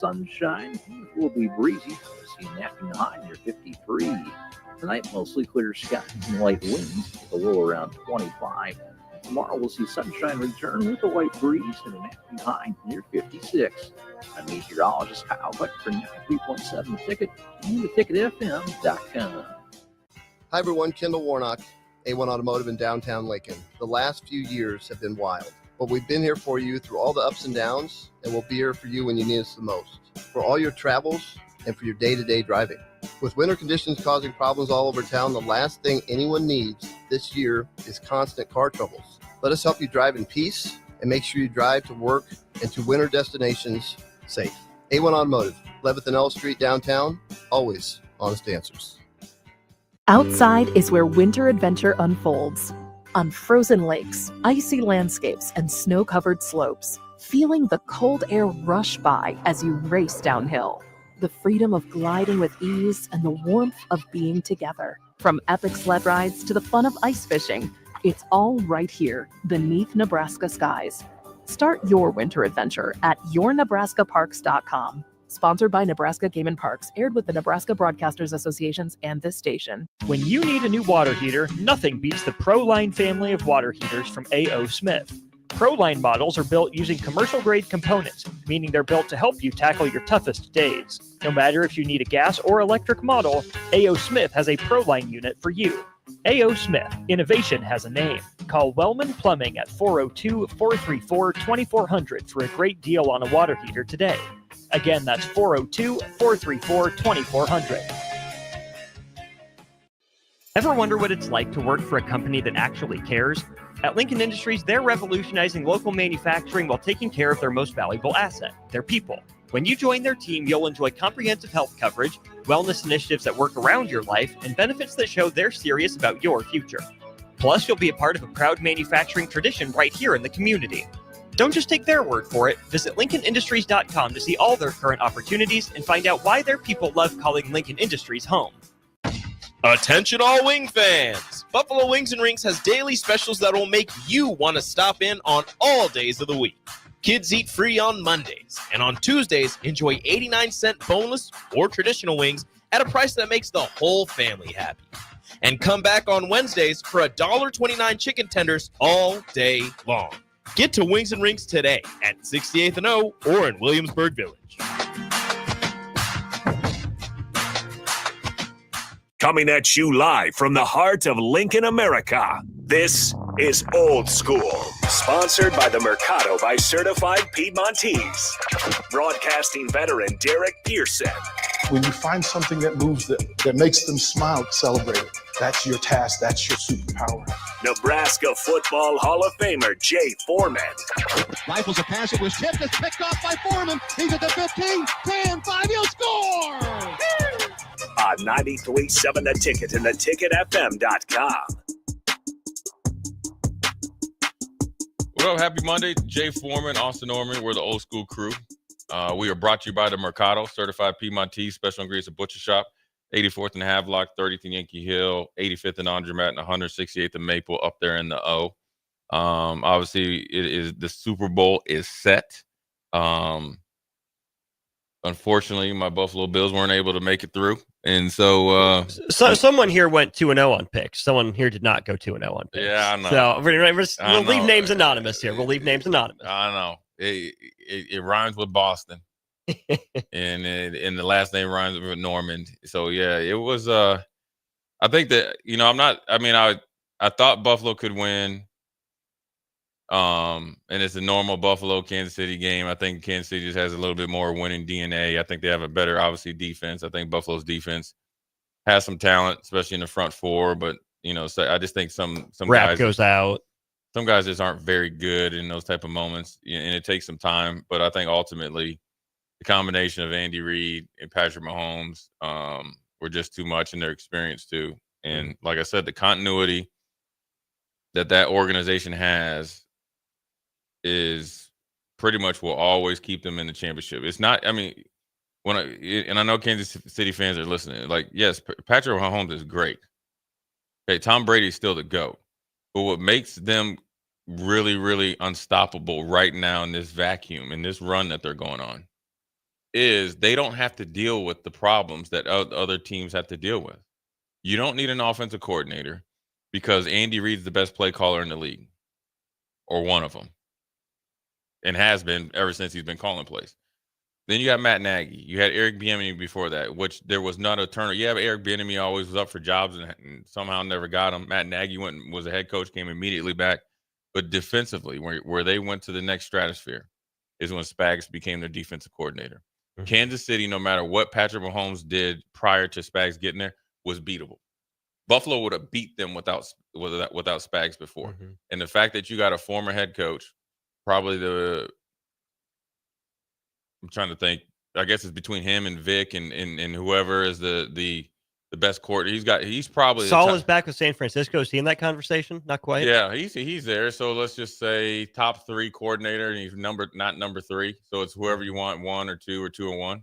Sunshine. It will be breezy. See an afternoon high near 53. Tonight, mostly clear skies and light winds with a low around 25. Tomorrow, we'll see sunshine return with a light breeze and an afternoon high near 56. I'm meteorologist Kyle Buck for 93.7 The Ticket and theticketfm.com. Hi, everyone. Kendall Warnock, A1 Automotive in downtown Lincoln. The last few years have been wild, but we've been here for you through all the ups and downs, and we'll be here for you when you need us the most, for all your travels and for your day-to-day driving. With winter conditions causing problems all over town, the last thing anyone needs this year is constant car troubles. Let us help you drive in peace and make sure you drive to work and to winter destinations safe. A1 Automotive, 11th and L Street downtown, always honest answers. Outside is where winter adventure unfolds. On frozen lakes, icy landscapes, and snow-covered slopes, feeling the cold air rush by as you race downhill. The freedom of gliding with ease and the warmth of being together. From epic sled rides to the fun of ice fishing, it's all right here beneath Nebraska skies. Start your winter adventure at yournebraskaparks.com. Sponsored by Nebraska Game & Parks, aired with the Nebraska Broadcasters Associations and this station. When you need a new water heater, nothing beats the ProLine family of water heaters from A.O. Smith. ProLine models are built using commercial-grade components, meaning they're built to help you tackle your toughest days. No matter if you need a gas or electric model, A.O. Smith has a ProLine unit for you. A.O. Smith, innovation has a name. Call Wellman Plumbing at 402-434-2400 for a great deal on a water heater today. Again, that's 402-434-2400. Ever wonder what it's like to work for a company that actually cares? At Lincoln Industries, they're revolutionizing local manufacturing while taking care of their most valuable asset, their people. When you join their team, you'll enjoy comprehensive health coverage, wellness initiatives that work around your life, and benefits that show they're serious about your future. Plus, you'll be a part of a proud manufacturing tradition right here in the community. Don't just take their word for it. Visit LincolnIndustries.com to see all their current opportunities and find out why their people love calling Lincoln Industries home. Attention all wing fans! Buffalo Wings and Rings has daily specials that will make you want to stop in on all days of the week. Kids eat free on Mondays, and on Tuesdays, enjoy 89-cent boneless or traditional wings at a price that makes the whole family happy. And come back on Wednesdays for $1.29 chicken tenders all day long. Get to Wings and Rings today at 68th and O or in Williamsburg Village. Coming at you live from the heart of Lincoln, America, this is Old School, sponsored by the Mercado by Certified Piedmontese. Broadcasting veteran Derek Pearson. When you find something that moves them, that makes them smile, celebrate it. That's your task. That's your superpower. Nebraska Football Hall of Famer Jay Foreman. Rifles a pass. It was tipped. It's picked off by Foreman. He's at the 15, 10, 5. He'll score! On 93.7 The Ticket and theticketfm.com. What up? Happy Monday. Jay Foreman, Austin Oerman. We're the Old School crew. We are brought to you by the Mercado, Certified Piedmontese, Special Ingredients and Butcher Shop, 84th and Havelock, 30th and Yankee Hill, 85th and Andromat, and 168th and Maple up there in the O. Obviously, it is the Super Bowl is set. Unfortunately, my Buffalo Bills weren't able to make it through. And so someone here went 2-0 on picks. Someone here did not go 2-0 on picks. Yeah, I know. So we'll leave names anonymous here. We'll leave names anonymous. I know. It rhymes with Boston. and the last name rhymes with Norman. So yeah, it was I think that, I thought Buffalo could win. And it's a normal Buffalo Kansas City game. I think Kansas City just has a little bit more winning DNA. I think they have a better, obviously, defense. I think Buffalo's defense has some talent, especially in the front four. But so I just think some Rap guys goes out. Some guys just aren't very good in those type of moments, and it takes some time. But I think ultimately, the combination of Andy Reid and Patrick Mahomes were just too much in their experience too. And like I said, the continuity that organization has is pretty much will always keep them in the championship. It's not, and I know Kansas City fans are listening. Like, yes, Patrick Mahomes is great. Okay, Tom Brady's still the GOAT. But what makes them really, really unstoppable right now in this vacuum, in this run that they're going on, is they don't have to deal with the problems that other teams have to deal with. You don't need an offensive coordinator because Andy Reid's the best play caller in the league, or one of them, and has been ever since he's been calling plays. Then you got Matt Nagy. You had Eric Bieniemy before that, which there was not a turner. Yeah, but Eric Bieniemy always was up for jobs and somehow never got him. Matt Nagy was a head coach, came immediately back. But defensively, where they went to the next stratosphere is when Spags became their defensive coordinator. Mm-hmm. Kansas City, no matter what Patrick Mahomes did prior to Spags getting there, was beatable. Buffalo would have beat them without Spags before. Mm-hmm. And the fact that you got a former head coach, probably I'm trying to think, I guess it's between him and Vic and whoever is the best coordinator. He's probably Saul is back with San Francisco. Is he in that conversation? Not quite. Yeah, he's there. So let's just say top 3 coordinator, and he's not number 3. So it's whoever you want, 1 or 2 or 2 and 1.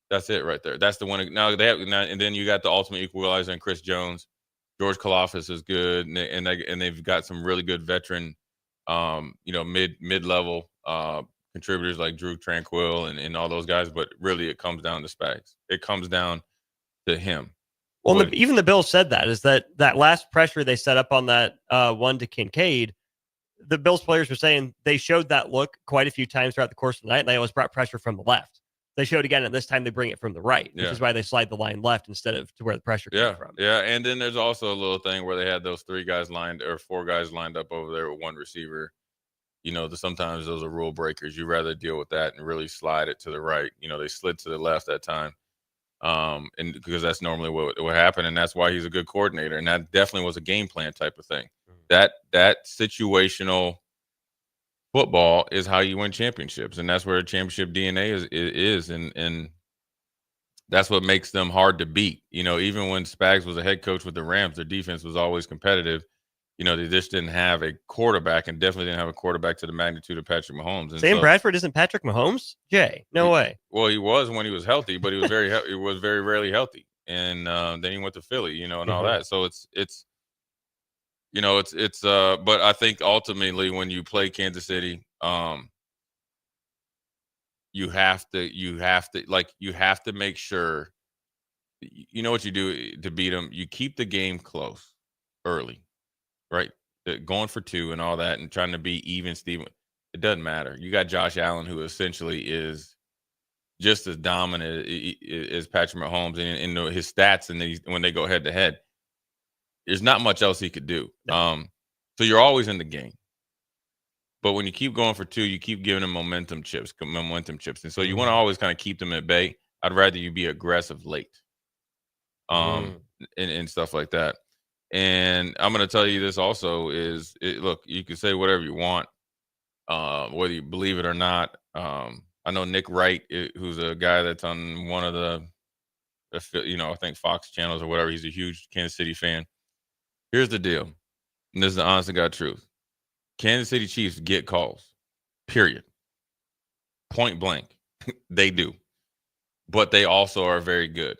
That's it right there. That's the one. Now and then you got the ultimate equalizer and Chris Jones. George Kalafis is good, and they've got some really good veteran, mid-level contributors like Drew Tranquill and all those guys. But really, it comes down to Spags. It comes down to him. Well, even the Bills said that last pressure they set up on that one to Kincaid, the Bills players were saying they showed that look quite a few times throughout the course of the night, and they always brought pressure from the left. They showed again, and this time they bring it from the right, which is why they slide the line left instead of to where the pressure comes from. Yeah, and then there's also a little thing where they had those 4 guys lined up over there with one receiver. Sometimes those are rule breakers. You rather deal with that and really slide it to the right. They slid to the left that time. And because that's normally what happened, and that's why he's a good coordinator, and that definitely was a game plan type of thing. That situational football is how you win championships, and that's where championship DNA is, and that's what makes them hard to beat. Even when Spags was a head coach with the Rams, their defense was always competitive. They just didn't have a quarterback, and definitely didn't have a quarterback to the magnitude of Patrick Mahomes. And Sam Bradford isn't Patrick Mahomes? Jay, no way. Well, he was when he was healthy, but he was he was very rarely healthy. And then he went to Philly, and all that. So but I think ultimately when you play Kansas City, you have to make sure, what you do to beat them. You keep the game close early. Right, going for 2 and all that, and trying to be even, Steven. It doesn't matter. You got Josh Allen, who essentially is just as dominant as Patrick Mahomes in his stats, and when they go head to head, there's not much else he could do. So you're always in the game. But when you keep going for 2, you keep giving them momentum chips, and so you want to always kind of keep them at bay. I'd rather you be aggressive late, and stuff like that. And I'm going to tell you this also is, look, you can say whatever you want, whether you believe it or not. I know Nick Wright, who's a guy that's on one of the I think Fox channels or whatever. He's a huge Kansas City fan. Here's the deal, and this is the honest to God truth. Kansas City Chiefs get calls, period. Point blank. They do. But they also are very good.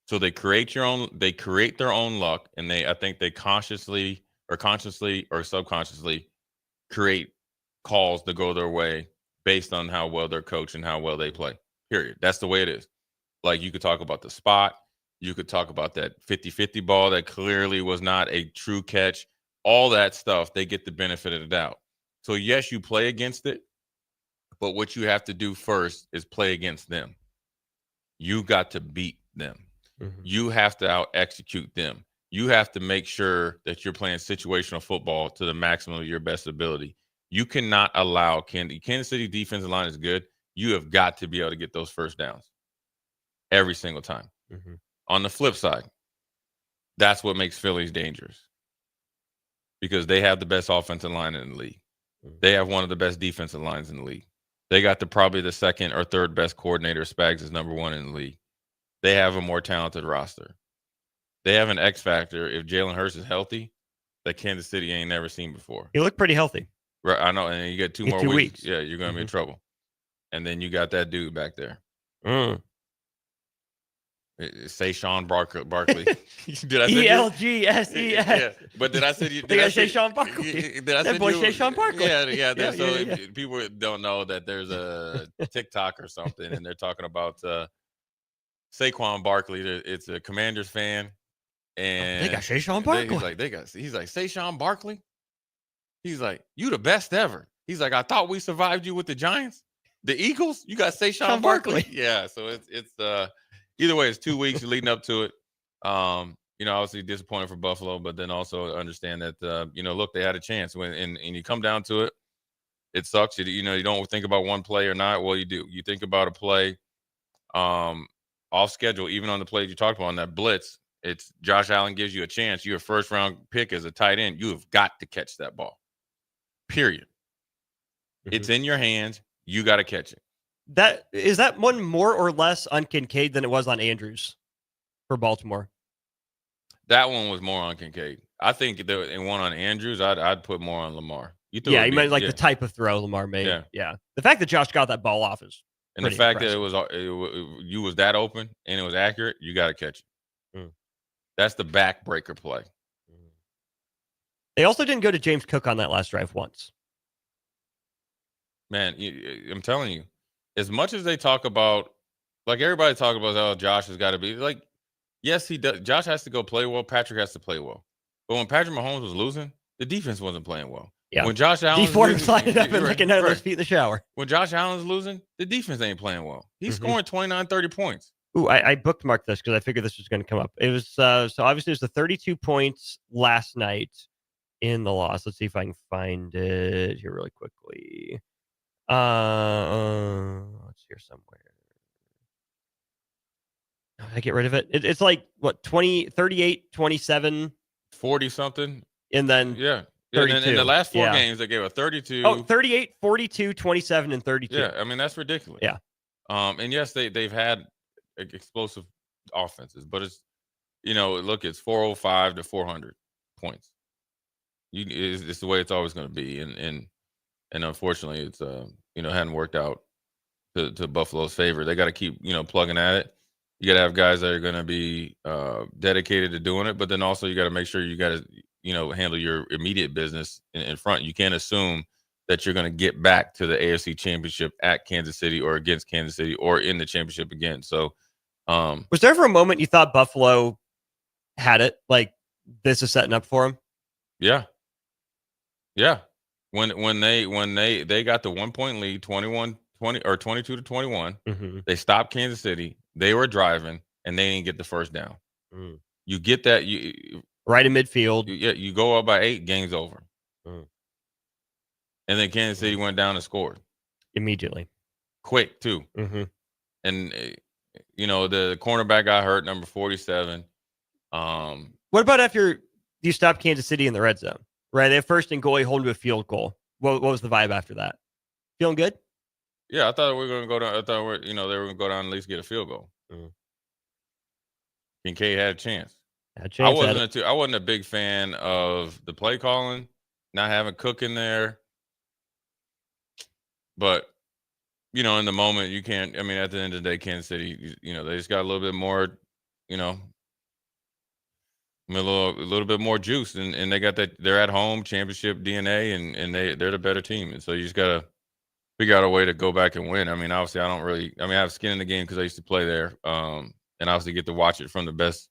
So they create their own luck, and I think they consciously or subconsciously create calls to go their way based on how well they're coached and how well they play. Period. That's the way it is. Like, you could talk about the spot, you could talk about that 50-50 ball that clearly was not a true catch. All that stuff, they get the benefit of the doubt. So yes, you play against it, but what you have to do first is play against them. You got to beat them. Mm-hmm. You have to out-execute them. You have to make sure that you're playing situational football to the maximum of your best ability. You cannot allow Kansas City defensive line is good. You have got to be able to get those first downs every single time. Mm-hmm. On the flip side, that's what makes Phillies dangerous, because they have the best offensive line in the league. Mm-hmm. They have one of the best defensive lines in the league. They got probably the second or third best coordinator. Spags is number 1 in the league. They have a more talented roster. They have an X factor if Jalen Hurts is healthy that Kansas City ain't never seen before. He looked pretty healthy. Right, I know, and you get 2 more weeks. Yeah, you're going to be in trouble. And then you got that dude back there. Saquon Barkley. Did I say ELGSES. Yeah, but did I say you? Did I say Sean Barkley? Did I That say boy Saquon Barkley. Yeah. Yeah, So yeah. if people don't know that there's a TikTok or something, and they're talking about Saquon Barkley. It's a Commanders fan, and They got Saquon Barkley. He's like Saquon Barkley. He's like, you the best ever. He's like, I thought we survived you with the Giants, the Eagles. You got Saquon Barkley. Yeah. So it's either way, it's 2 weeks leading up to it. Obviously disappointed for Buffalo, but then also understand that look, they had a chance when and you come down to it. It sucks. You don't think about one play or not. Well, you do. You think about a play off schedule, even on the play you talked about on that blitz. It's Josh Allen gives you a chance. You're a first round pick as a tight end. You have got to catch that ball. Period. Mm-hmm. It's in your hands. You got to catch it. That one more or less on Kincaid than it was on Andrews for Baltimore? That one was more on Kincaid. I think in one on Andrews, I'd put more on Lamar. You meant the type of throw Lamar made. Yeah. The fact that Josh got that ball off is and the fact impressive. That you was that open and it was accurate, you got to catch it. Mm. That's the backbreaker play. They also didn't go to James Cook on that last drive once. Man, I'm telling you, as much as they talk about, like everybody talk about, oh, Josh has got to be like, yes, he does. Josh has to go play well. Patrick has to play well. But when Patrick Mahomes was losing, the defense wasn't playing well. Yeah. When Josh Allen was lining up and looking at his feet in the shower. When Josh Allen's losing, the defense ain't playing well. He's scoring 29, 30 points. Ooh, I bookmarked this because I figured this was going to come up. It was so obviously it was the 32 points last night in the loss. Let's see if I can find it here really quickly. Let's here somewhere. Did I get rid of it? It's like what 38, 27, 40 something, and then and in the last four games they gave a 32. Oh, 38, 42, 27, and 32. Yeah, I mean that's ridiculous. Yeah. And yes, they've had explosive offenses, but it's look, it's 405 to 400 points. It's the way it's always going to be, and unfortunately, it's hadn't worked out to Buffalo's favor. They got to keep plugging at it. You got to have guys that are going to be dedicated to doing it, but then also you got to make sure you got to handle your immediate business in front. You can't assume that you're going to get back to the AFC Championship at Kansas City or against Kansas City or in the championship again. So, was there ever a moment you thought Buffalo had it? Like this is setting up for them? Yeah. When they got the 1 point lead, 21-20 or 22-21, they stopped Kansas City. They were driving and they didn't get the first down. You get that right in midfield. You go up by 8, game's over. And then Kansas City went down and scored immediately, quick too. And the cornerback got hurt, number 47. What about after you stop Kansas City in the red zone? Right, they have first and goal, you hold to a field goal. What was the vibe after that? Feeling good? Yeah, I thought we were going to go down. I thought they were going to go down and at least get a field goal. Kincaid had a chance. I wasn't a big fan of the play calling, not having Cook in there. But in the moment, you can't. I mean, at the end of the day, Kansas City, they just got a little bit more, a little bit more juice, and they got that. They're at home, championship DNA, and they're the better team, and so you just gotta figure out a way to go back and win. I mean, obviously, I have skin in the game because I used to play there, and obviously get to watch it from the best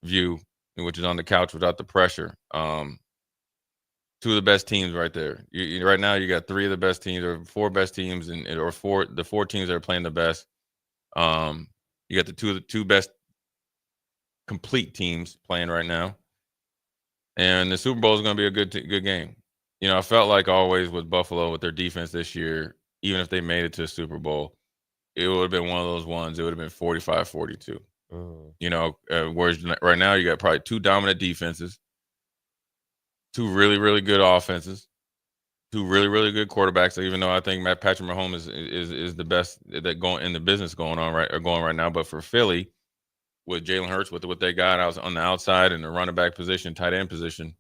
view, which is on the couch without the pressure. Two of the best teams right there. Right now, you got 3 of the best teams, or 4 best teams, or 4 teams that are playing the best. You got the two best complete teams playing right now, and the Super Bowl is going to be a good game. I felt like always with Buffalo with their defense this year, even if they made it to the Super Bowl, it would have been one of those ones. It would have been 45-42. Whereas right now you got probably 2 dominant defenses, 2 really, really good offenses, 2 really, really good quarterbacks. Even though I think Patrick Mahomes is the best that going in the business going right now, but for Philly, with Jalen Hurts, with what they got, I was on the outside in the running back position, tight end position,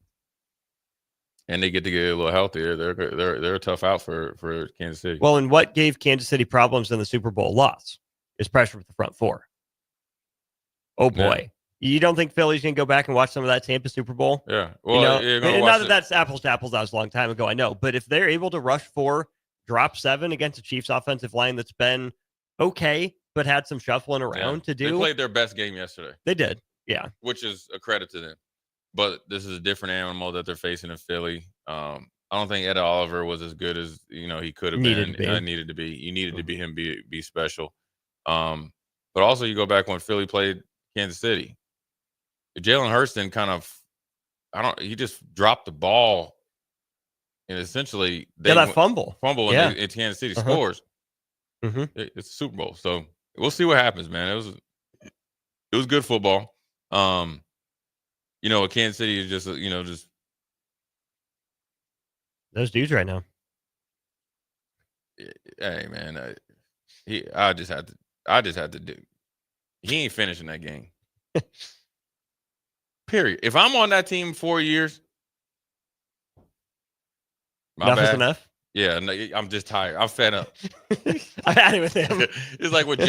and they get to get a little healthier. They're a tough out for Kansas City. Well, and what gave Kansas City problems in the Super Bowl loss is pressure with the front 4. Oh, boy. You don't think Philly's going to go back and watch some of that Tampa Super Bowl? Yeah. Well, you know, and not that that's apples to apples. That was a long time ago, I know. But if they're able to rush 4, drop 7 against a Chiefs offensive line that's been okay, but had some shuffling around to do. They played their best game yesterday. They did, yeah. Which is a credit to them. But this is a different animal that they're facing in Philly. I don't think Ed Oliver was as good as he could have been. Needed to be. You needed to be him be special. But also you go back when Philly played Kansas City. Jalen Hurston he just dropped the ball, and essentially fumble and Kansas City scores. Mm-hmm. It's a Super Bowl, so we'll see what happens, man. It was good football. Kansas City is just those dudes right now. Hey, man, I just had to do. He ain't finishing that game. Period. If I'm on that team 4 years, enough is enough. Yeah, no, I'm just tired. I'm fed up. I had it with him. It's like with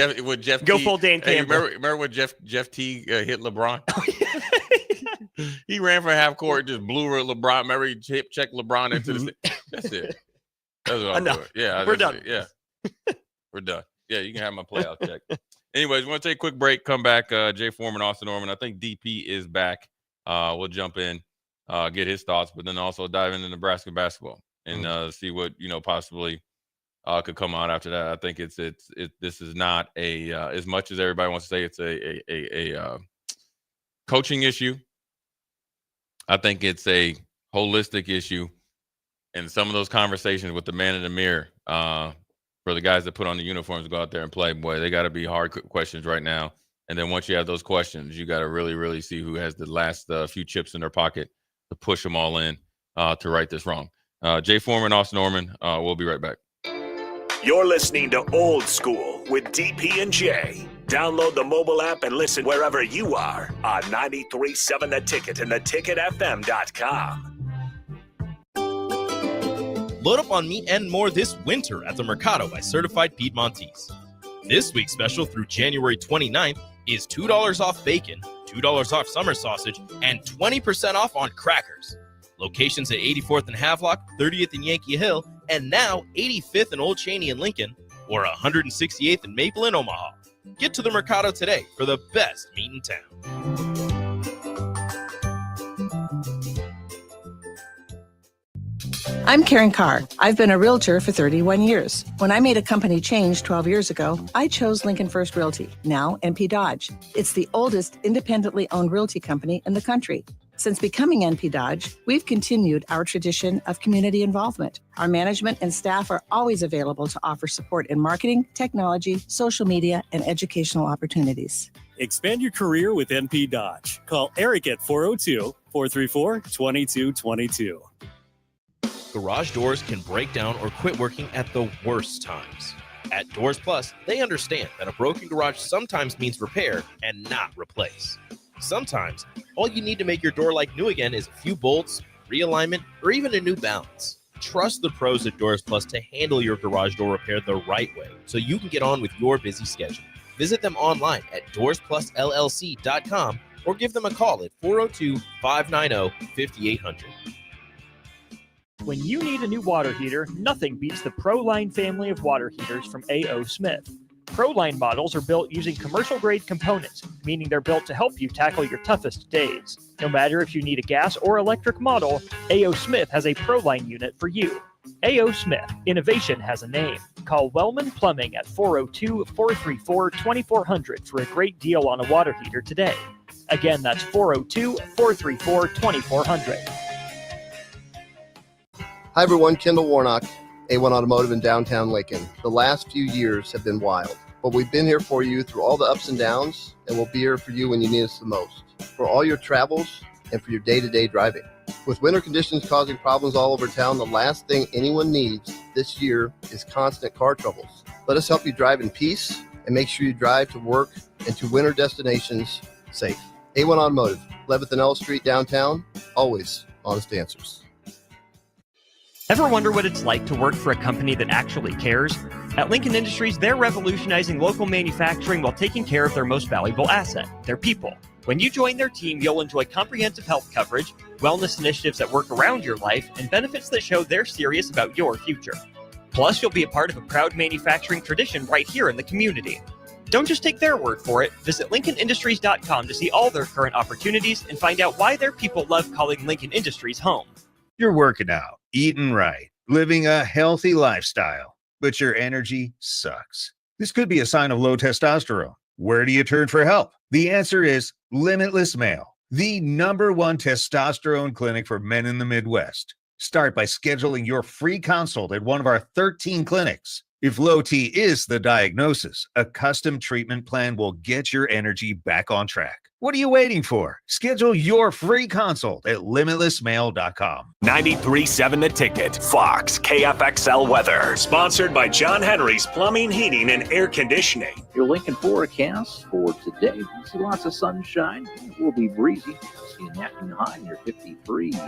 Jeff. Go T. full Dan Campbell. Remember when Jeff T hit LeBron? Oh, yeah. He ran for half court, just blew LeBron. Remember he checked LeBron into the. That's it. That's what I'm doing. Yeah, we're done. Yeah, we're done. Yeah, you can have my playoff check. Anyways, we're going to take a quick break, come back. Jay Foreman, Austin Oerman. I think DP is back. We'll jump in, get his thoughts, but then also dive into Nebraska basketball and see what, possibly could come out after that. I think this is not as much as everybody wants to say it's a coaching issue. I think it's a holistic issue. And some of those conversations with the man in the mirror, for the guys that put on the uniforms to go out there and play, boy, they got to be hard questions right now. And then once you have those questions, you got to really, really see who has the last few chips in their pocket to push them all in to right this wrong. Jay Foreman, Austin Oerman, we'll be right back. You're listening to Old School with DP and J. Download the mobile app and listen wherever you are on 93.7 The Ticket and theticketfm.com. Load up on meat and more this winter at the Mercado by Certified Piedmontese. This week's special through January 29th is $2 off bacon, $2 off summer sausage, and 20% off on crackers. Locations at 84th and Havelock, 30th and Yankee Hill, and now 85th and Old Cheney in Lincoln, or 168th and Maple in Omaha. Get to the Mercado today for the best meat in town. I'm Karen Carr. I've been a realtor for 31 years. When I made a company change 12 years ago, I chose Lincoln First Realty, now NP Dodge. It's the oldest independently owned realty company in the country. Since becoming NP Dodge, we've continued our tradition of community involvement. Our management and staff are always available to offer support in marketing, technology, social media, and educational opportunities. Expand your career with NP Dodge. Call Eric at 402-434-2222. Garage doors can break down or quit working at the worst times. At Doors Plus, they understand that a broken garage sometimes means repair and not replace. Sometimes, all you need to make your door like new again is a few bolts, realignment, or even a new balance. Trust the pros at Doors Plus to handle your garage door repair the right way so you can get on with your busy schedule. Visit them online at doorsplusllc.com or give them a call at 402-590-5800. When you need a new water heater, nothing beats the ProLine family of water heaters from A.O. Smith. ProLine models are built using commercial-grade components, meaning they're built to help you tackle your toughest days. No matter if you need a gas or electric model, A.O. Smith has a ProLine unit for you. A.O. Smith, innovation has a name. Call Wellman Plumbing at 402-434-2400 for a great deal on a water heater today. Again, that's 402-434-2400. Hi, everyone. Kendall Warnock, A1 Automotive in downtown Lincoln. The last few years have been wild, but we've been here for you through all the ups and downs, and we'll be here for you when you need us the most, for all your travels and for your day-to-day driving. With winter conditions causing problems all over town, the last thing anyone needs this year is constant car troubles. Let us help you drive in peace and make sure you drive to work and to winter destinations safe. A1 Automotive, 11th and L Street downtown, always honest answers. Ever wonder what it's like to work for a company that actually cares? At Lincoln Industries, they're revolutionizing local manufacturing while taking care of their most valuable asset, their people. When you join their team, you'll enjoy comprehensive health coverage, wellness initiatives that work around your life, and benefits that show they're serious about your future. Plus, you'll be a part of a proud manufacturing tradition right here in the community. Don't just take their word for it. Visit LincolnIndustries.com to see all their current opportunities and find out why their people love calling Lincoln Industries home. You're working out, eating right, living a healthy lifestyle, but your energy sucks. This could be a sign of low testosterone. Where do you turn for help? The answer is Limitless Male, the #1 testosterone clinic for men in the Midwest. Start by scheduling your free consult at one of our 13 clinics. If low T is the diagnosis, a custom treatment plan will get your energy back on track. What are you waiting for? Schedule your free consult at limitlessmale.com. 93.7 The Ticket, Fox, KFXL weather. Sponsored by John Henry's Plumbing, Heating, and Air Conditioning. Your Lincoln forecast for today. You see lots of sunshine. It will be breezy. See an afternoon high near 53.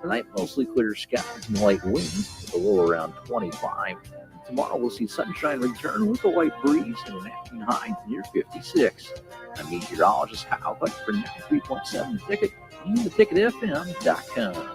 Tonight, mostly clear skies and light winds with a low around 25. Tomorrow, we'll see sunshine return with a light breeze and an afternoon high near 56. I'm meteorologist Kyle Hutt for 93.7 The Ticket and theticketfm.com.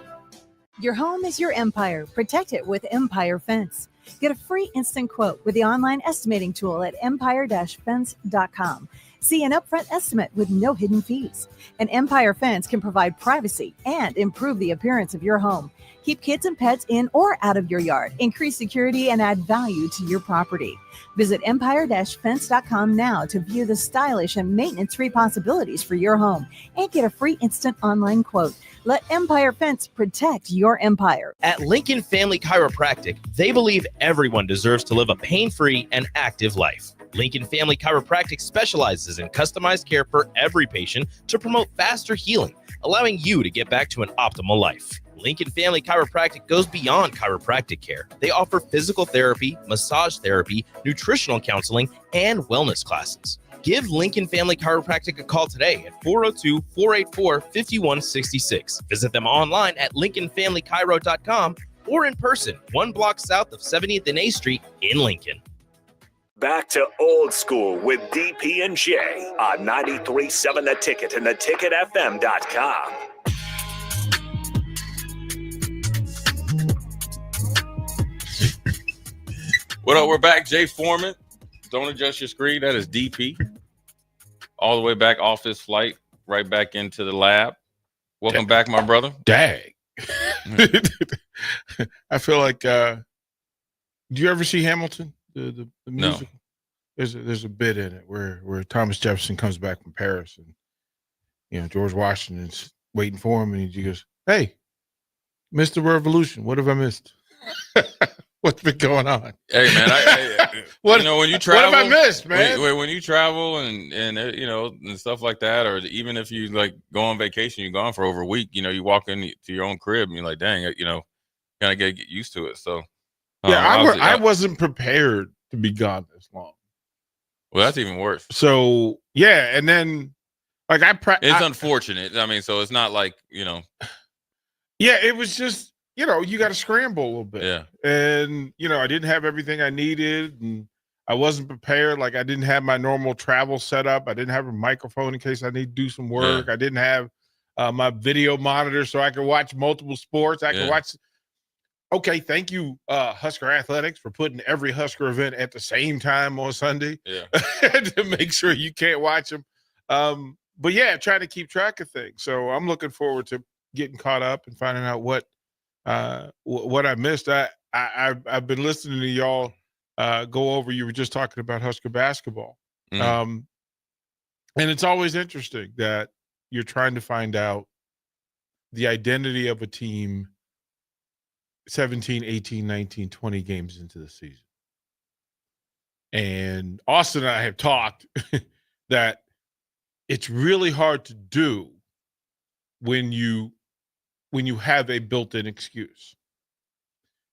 Your home is your empire. Protect it with Empire Fence. Get a free instant quote with the online estimating tool at empire-fence.com. See an upfront estimate with no hidden fees. An Empire Fence can provide privacy and improve the appearance of your home. Keep kids and pets in or out of your yard. Increase security and add value to your property. Visit empire-fence.com now to view the stylish and maintenance-free possibilities for your home and get a free instant online quote. Let Empire Fence protect your empire. At Lincoln Family Chiropractic, they believe everyone deserves to live a pain-free and active life. Lincoln Family Chiropractic specializes in customized care for every patient to promote faster healing, allowing you to get back to an optimal life. Lincoln Family Chiropractic goes beyond chiropractic care. They offer physical therapy, massage therapy, nutritional counseling, and wellness classes. Give Lincoln Family Chiropractic a call today at 402-484-5166. Visit them online at lincolnfamilychiro.com or in person, 1 block south of 70th and A Street in Lincoln. Back to Old School with DP and J on 93.7 The Ticket and theticketfm.com. What up? We're back. Jay Foreman. Don't adjust your screen. That is DP. All the way back off this flight, right back into the lab. Welcome back, my brother. Dang. I feel like, do you ever see Hamilton? The musical? No. There's a bit in it where Thomas Jefferson comes back from Paris and George Washington's waiting for him and he goes, "Hey, Mr. Revolution, what have I missed?" What's been going on? Hey man, when you travel, what have I missed, man? When you travel and stuff like that, or even if you like go on vacation, you're gone for over a week. You walk into your own crib and you're like, dang, kind of get used to it. So I wasn't prepared to be gone this long. Well, that's even worse. So yeah, and then like it's unfortunate. I mean, so it's not like Yeah, it was just. You got to scramble a little bit. Yeah. And, I didn't have everything I needed and I wasn't prepared. Like I didn't have my normal travel set up. I didn't have a microphone in case I need to do some work. Yeah. I didn't have my video monitor so I could watch multiple sports. I could watch. Okay. Thank you, Husker Athletics, for putting every Husker event at the same time on Sunday to make sure you can't watch them. But yeah, trying to keep track of things. So I'm looking forward to getting caught up and finding out what I missed. I've been listening to y'all go over. You were just talking about Husker basketball, and it's always interesting that you're trying to find out the identity of a team 17, 18, 19, 20 games into the season. And Austin and I have talked that it's really hard to do when you have a built-in excuse.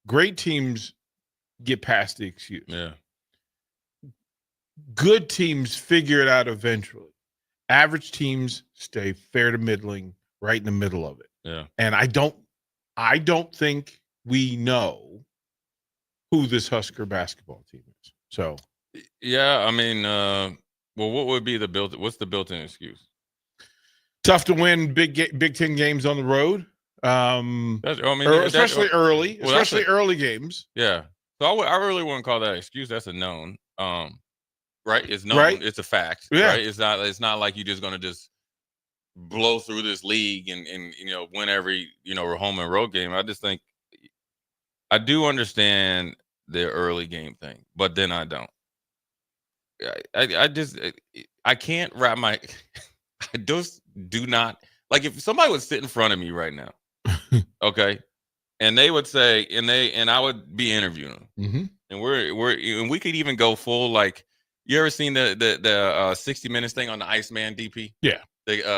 Great teams get past the excuse. Yeah. Good teams figure it out eventually. Average teams stay fair to middling, right in the middle of it. Yeah. And I don't think we know who this Husker basketball team is. So, yeah, I mean, well, what would be what's the built-in excuse? Tough to win Big Ten games on the road. Especially early games. Yeah. So I really wouldn't call that an excuse. That's a known. Right? It's known. Right. It's a fact. Yeah. Right. It's not like you're just gonna just blow through this league and win every home and road game. I just think I do understand the early game thing, but then I don't. I can't wrap my I just do not like if somebody would sit in front of me right now, okay, and they would say and I would be interviewing them, and we could even go full like you ever seen the 60 Minutes thing on the Iceman DP? Yeah.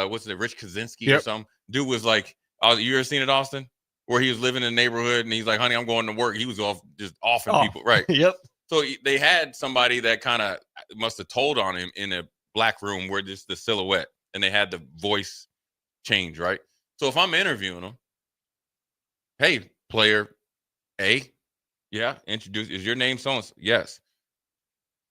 What's it, Rich Kaczynski or something? Dude was like, you ever seen it, Austin? Where he was living in the neighborhood and he's like, honey, I'm going to work. He was offing people. Right. Yep. So they had somebody that kind of must have told on him in a black room where just the silhouette and they had the voice change. Right. So if I'm interviewing them, hey, player A, yeah, is your name so-and-so? Yes.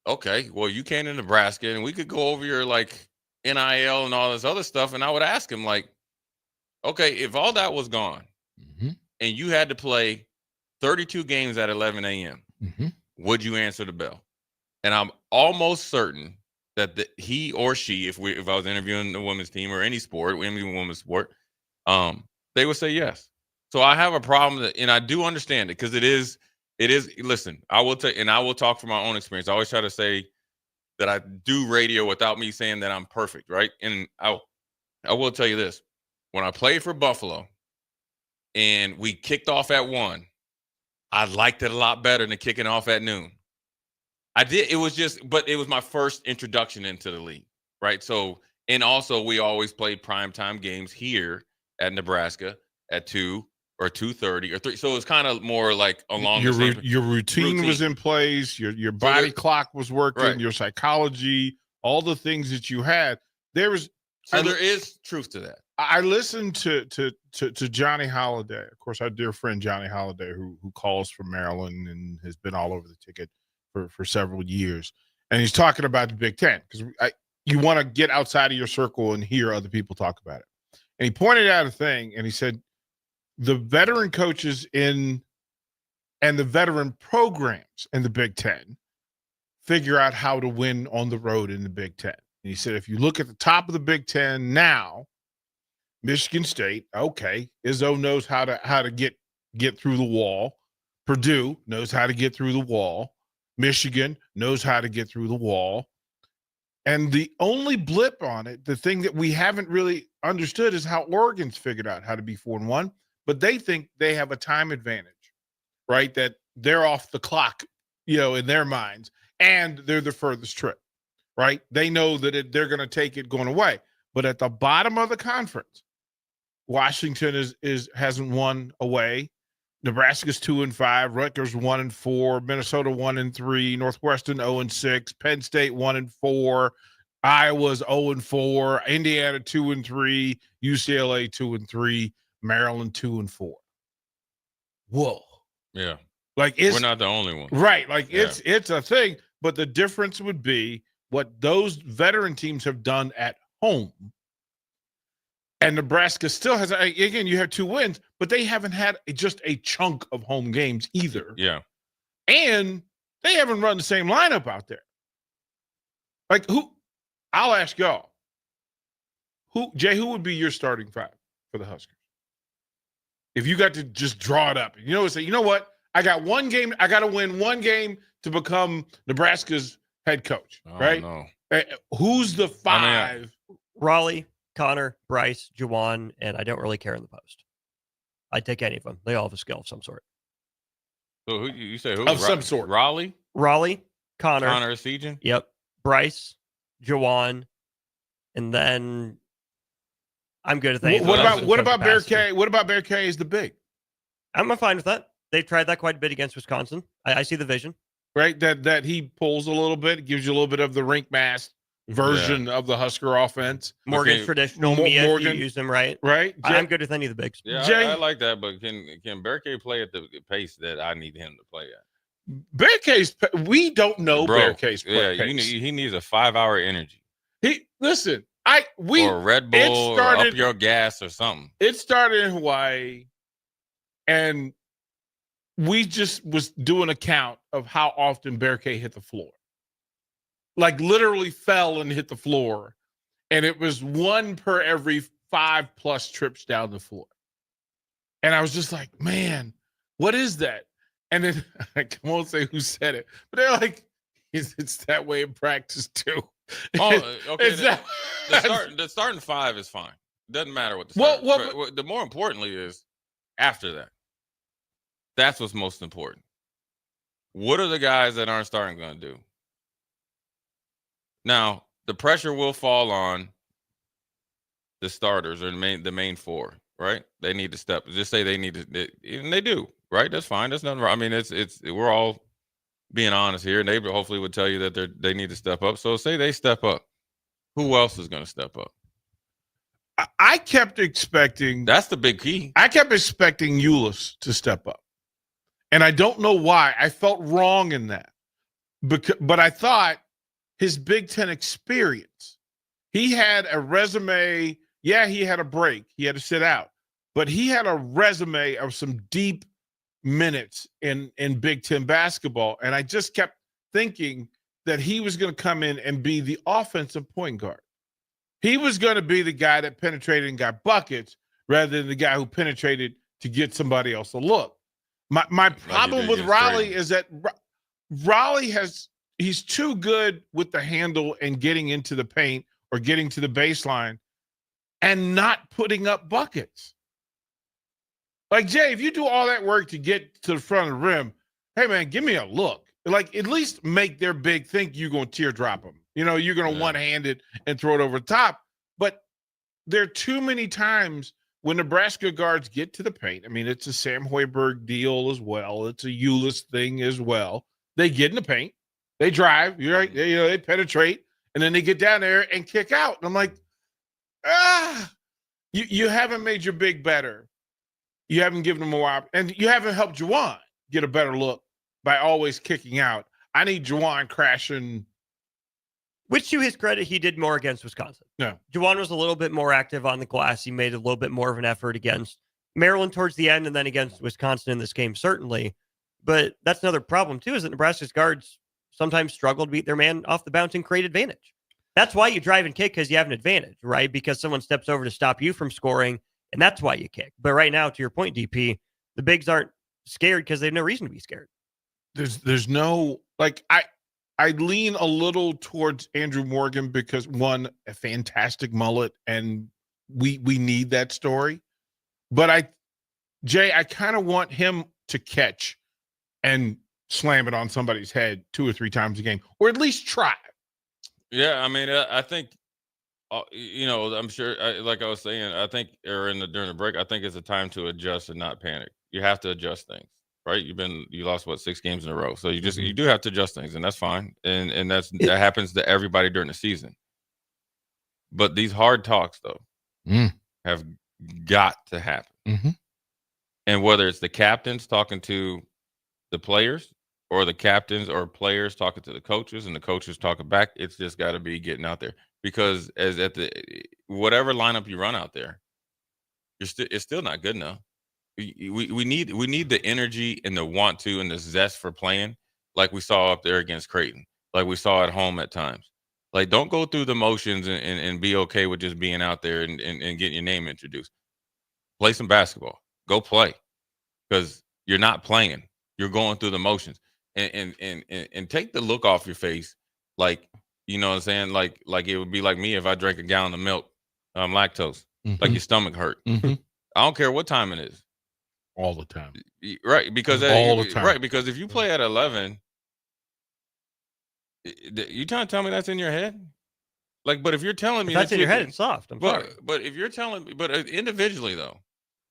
Okay. Well, you came to Nebraska and we could go over your like NIL and all this other stuff. And I would ask him like, okay, if all that was gone and you had to play 32 games at 11 a.m., would you answer the bell? And I'm almost certain that he or she, if I was interviewing the women's team or any sport, women's sport, they would say yes. So I have a problem and I do understand it because it is, listen, I will talk from my own experience. I always try to say that I do radio without me saying that I'm perfect, right? And I will tell you this. When I played for Buffalo and we kicked off at 1, I liked it a lot better than kicking off at noon. I did. It was my first introduction into the league, right? So, and also we always played primetime games here at Nebraska at 2 or 2:30 or 3. So it was kind of more like along your routine was in place. Your body clock was working. Right. Your psychology, all the things that you had. There is truth to that. I listened to Johnny Holiday, of course, our dear friend Johnny Holiday, who calls from Maryland and has been all over the ticket for several years, and he's talking about the Big Ten because you want to get outside of your circle and hear other people talk about it. And he pointed out a thing, and he said the veteran coaches and the veteran programs in the Big Ten figure out how to win on the road in the Big Ten. And he said if you look at the top of the Big Ten now, Michigan State, okay, Izzo knows how to get through the wall. Purdue knows how to get through the wall. Michigan knows how to get through the wall. And the only blip on it, the thing that we haven't really understood is how Oregon's figured out how to be 4-1, but they think they have a time advantage, right? That they're off the clock, in their minds, and they're the furthest trip, right? They know that they're going to take it going away. But at the bottom of the conference, Washington hasn't won away. Nebraska's 2-5, Rutgers 1-4, Minnesota 1-3, Northwestern 0-6, Penn State 1-4, Iowa's 0-4, Indiana 2-3, UCLA 2-3, Maryland 2-4. Whoa. Yeah. Like we're not the only one. Right. Like it's a thing, but the difference would be what those veteran teams have done at home. And Nebraska still has, again, you have 2 wins, but they haven't had just a chunk of home games either. Yeah. And they haven't run the same lineup out there. Like I'll ask y'all, Jay, who would be your starting 5 for the Huskers? If you got to just draw it up, say, you know what? I got one game. I got to win one game to become Nebraska's head coach, right? No. Who's the 5? Raleigh, Connor, Bryce, Juwan, and I don't really care in the post. I'd take any of them. They all have a skill of some sort. So who you say? Who? Of some sort. Raleigh, Connor, Sejan? Yep. Bryce, Juwan, and then I'm good at things. What about Bear K? What about Bear K as the big? I'm fine with that. They've tried that quite a bit against Wisconsin. I see the vision. Right, that he pulls a little bit, gives you a little bit of the rink mass version of the Husker offense. Morgan's traditional. Mia, if you use them right. Right. I'm good with any of the bigs. Yeah, Jay, I like that, but can Berke play at the pace that I need him to play at? Berke's, we don't know Berke's pace. He needs a 5-hour energy. Or Red Bull or up your gas or something. It started in Hawaii, and we just was doing a count of how often Berke hit the floor. Like literally fell and hit the floor. And it was 1 per every 5+ trips down the floor. And I was just like, man, what is that? And then I won't say who said it, but they're like, it's that way in practice too. Oh, okay. The starting 5 is fine. Doesn't matter what the start. The more importantly is after that. That's what's most important. What are the guys that aren't starting going to do? Now, the pressure will fall on the starters or the main 4, right? They need to step. Just say they need to, and they do, right? That's fine. That's nothing wrong. I mean, we're all being honest here, and they hopefully would tell you that they need to step up. So say they step up. Who else is going to step up? I kept expecting. That's the big key. I kept expecting Ulis to step up. And I don't know why. I felt wrong in that. But I thought his Big Ten experience, he had a resume. Yeah, he had a break. He had to sit out. But he had a resume of some deep minutes in Big Ten basketball. And I just kept thinking that he was going to come in and be the offensive point guard. He was going to be the guy that penetrated and got buckets rather than the guy who penetrated to get somebody else a look. My problem with Raleigh is that Raleigh he's too good with the handle and getting into the paint or getting to the baseline and not putting up buckets. Like, Jay, if you do all that work to get to the front of the rim, hey, man, give me a look. Like, at least make their big think you're going to teardrop them. You know, you're going to one-hand it and throw it over the top. But there are too many times when Nebraska guards get to the paint. I mean, it's a Sam Hoiberg deal as well. It's a Ulis thing as well. They get in the paint. They drive. You're right. They penetrate. And then they get down there and kick out. And I'm like, you haven't made your big better. You haven't given them more and you haven't helped Juwan get a better look by always kicking out. I need Juwan crashing. Which, to his credit, he did more against Wisconsin. No. Juwan was a little bit more active on the glass. He made a little bit more of an effort against Maryland towards the end and then against Wisconsin in this game, certainly. But that's another problem, too, is that Nebraska's guards sometimes struggle to beat their man off the bounce and create advantage. That's why you drive and kick, because you have an advantage, right? Because someone steps over to stop you from scoring, and that's why you kick. But right now, to your point, DP, the bigs aren't scared because they have no reason to be scared. There's no, like, I lean a little towards Andrew Morgan because, one, a fantastic mullet, and we need that story. But Jay, I kind of want him to catch and slam it on somebody's head 2 or 3 times a game, or at least try. Yeah, I mean, I think, I'm sure, like I was saying, I think, during the break, I think it's a time to adjust and not panic. You have to adjust things. Right, you lost 6 games in a row, so you do have to adjust things, and that's fine, and that happens to everybody during the season. But these hard talks, though, have got to happen, and whether it's the captains talking to the players, or the captains or players talking to the coaches, and the coaches talking back, it's just got to be getting out there, because as at the whatever lineup you run out there, it's still not good enough. We need the energy and the want to and the zest for playing, like we saw up there against Creighton, like we saw at home at times. Like, don't go through the motions and be okay with just being out there and getting your name introduced. Play some basketball. Go play, because you're not playing. You're going through the motions, and take the look off your face, like, you know what I'm saying, like it would be like me if I drank a gallon of milk, lactose, like your stomach hurt. I don't care what time it is. All the time. Right, because all the time. Right, because if you play at 11, you trying to tell me that's in your head? Like, but if you're telling me that's in your head, it's soft. I'm sorry. But if you're telling me, but individually though,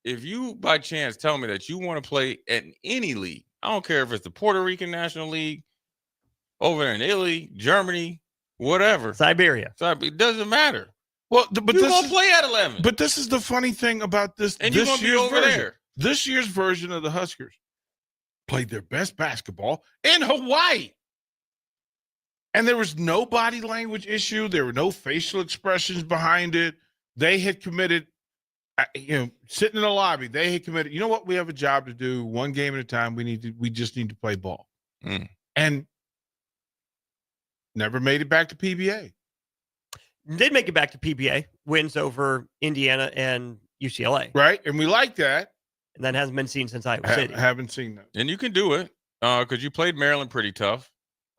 if you by chance tell me that you want to play at any league, I don't care if it's the Puerto Rican National League, over in Italy, Germany, whatever. Siberia. It doesn't matter. Well, but you this gonna is, play at 11. But this is the funny thing about this. And you're this gonna be year's over version. there. This year's version of the Huskers played their best basketball in Hawaii. And there was no body language issue. There were no facial expressions behind it. They had committed, sitting in the lobby, they had committed, you know what? We have a job to do, one game at a time. We just need to play ball. And never made it back to PBA. Did make it back to PBA. Wins over Indiana and UCLA. Right. And we like that. And that hasn't been seen since Iowa City. Haven't seen that. And you can do it because you played Maryland pretty tough.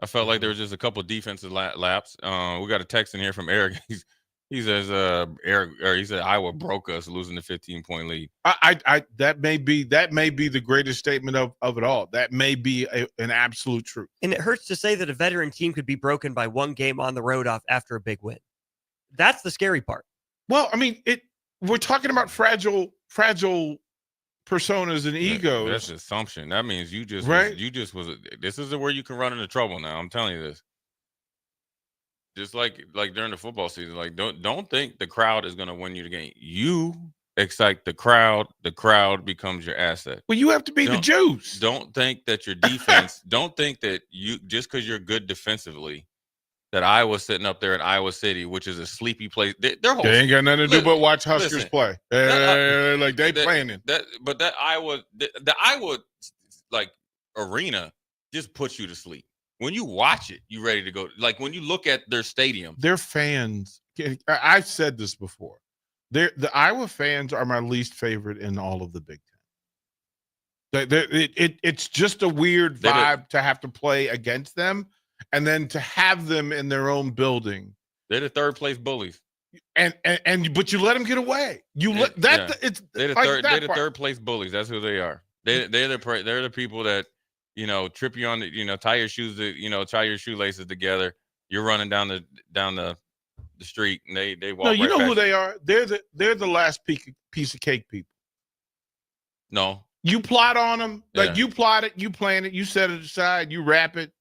I felt like there was just a couple of defensive laps. We got a text in here from Eric. He says, he said Iowa broke us, losing the 15-point lead. That may be the greatest statement of it all. That may be an absolute truth. And it hurts to say that a veteran team could be broken by one game on the road after a big win. That's the scary part. Well, I mean, we're talking about fragile personas and egos. That's assumption. That means you just this is where you can run into trouble now. I'm telling you this. Just like during the football season, like don't think the crowd is going to win you the game. You excite the crowd becomes your asset. Well, you have to be the juice. Don't think that your defense, don't think that you just because you're good defensively, that Iowa's sitting up there in Iowa City, which is a sleepy place. They ain't got nothing to do but watch Huskers play. Like they playing. But that Iowa, the Iowa like arena just puts you to sleep. When you watch it, you ready to go. Like when you look at their stadium, their fans. I've said this before. The Iowa fans are my least favorite in all of the Big Ten. It's just a weird vibe to have to play against them, and then to have them in their own building. They're the third place bullies, but you let them get away. They're the third place bullies. That's who they are. They're the people that. Trip you on tie your shoes, tie your shoelaces together. You're running down the street, and they walk. No, you know past who they are. They're the last piece of cake people. No, you plot on them like you plot it, you plan it, you set it aside, you wrap it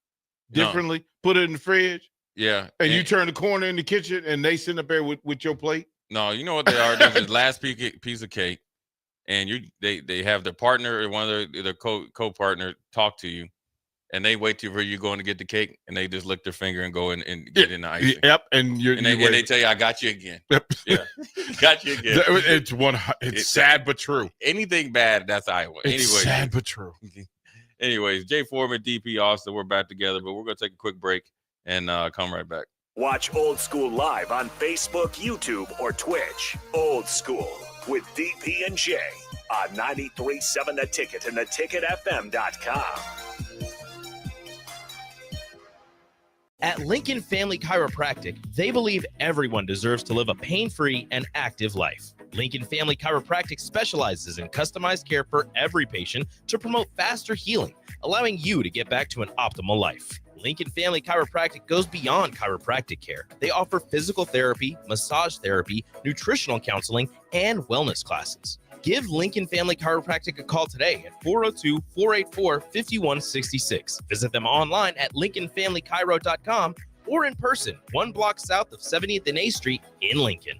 differently, put it in the fridge. Yeah, and you turn the corner in the kitchen, and they sit up there with your plate. No, you know what they are. They're the last piece of cake. And they have their partner or one of their co-partner talk to you, and they wait till you're going to get the cake, and they just lick their finger and go in and get in the icing. Yep, and they tell you, "I got you again." Yep. Yeah, got you again. It's sad but true. Anything bad, that's Iowa. It's sad but true. Anyways, Jay Foreman, DP Austin, we're back together, but we're going to take a quick break and come right back. Watch Old School live on Facebook, YouTube, or Twitch. Old School with DP and J on 93.7 The Ticket and theticketfm.com. At Lincoln Family Chiropractic, they believe everyone deserves to live a pain-free and active life. Lincoln Family Chiropractic specializes in customized care for every patient to promote faster healing, allowing you to get back to an optimal life. Lincoln Family Chiropractic goes beyond chiropractic care. They offer physical therapy, massage therapy, nutritional counseling, and wellness classes. Give Lincoln Family Chiropractic a call today at 402-484-5166. Visit them online at lincolnfamilychiro.com or in person, 1 block south of 70th and A Street in Lincoln.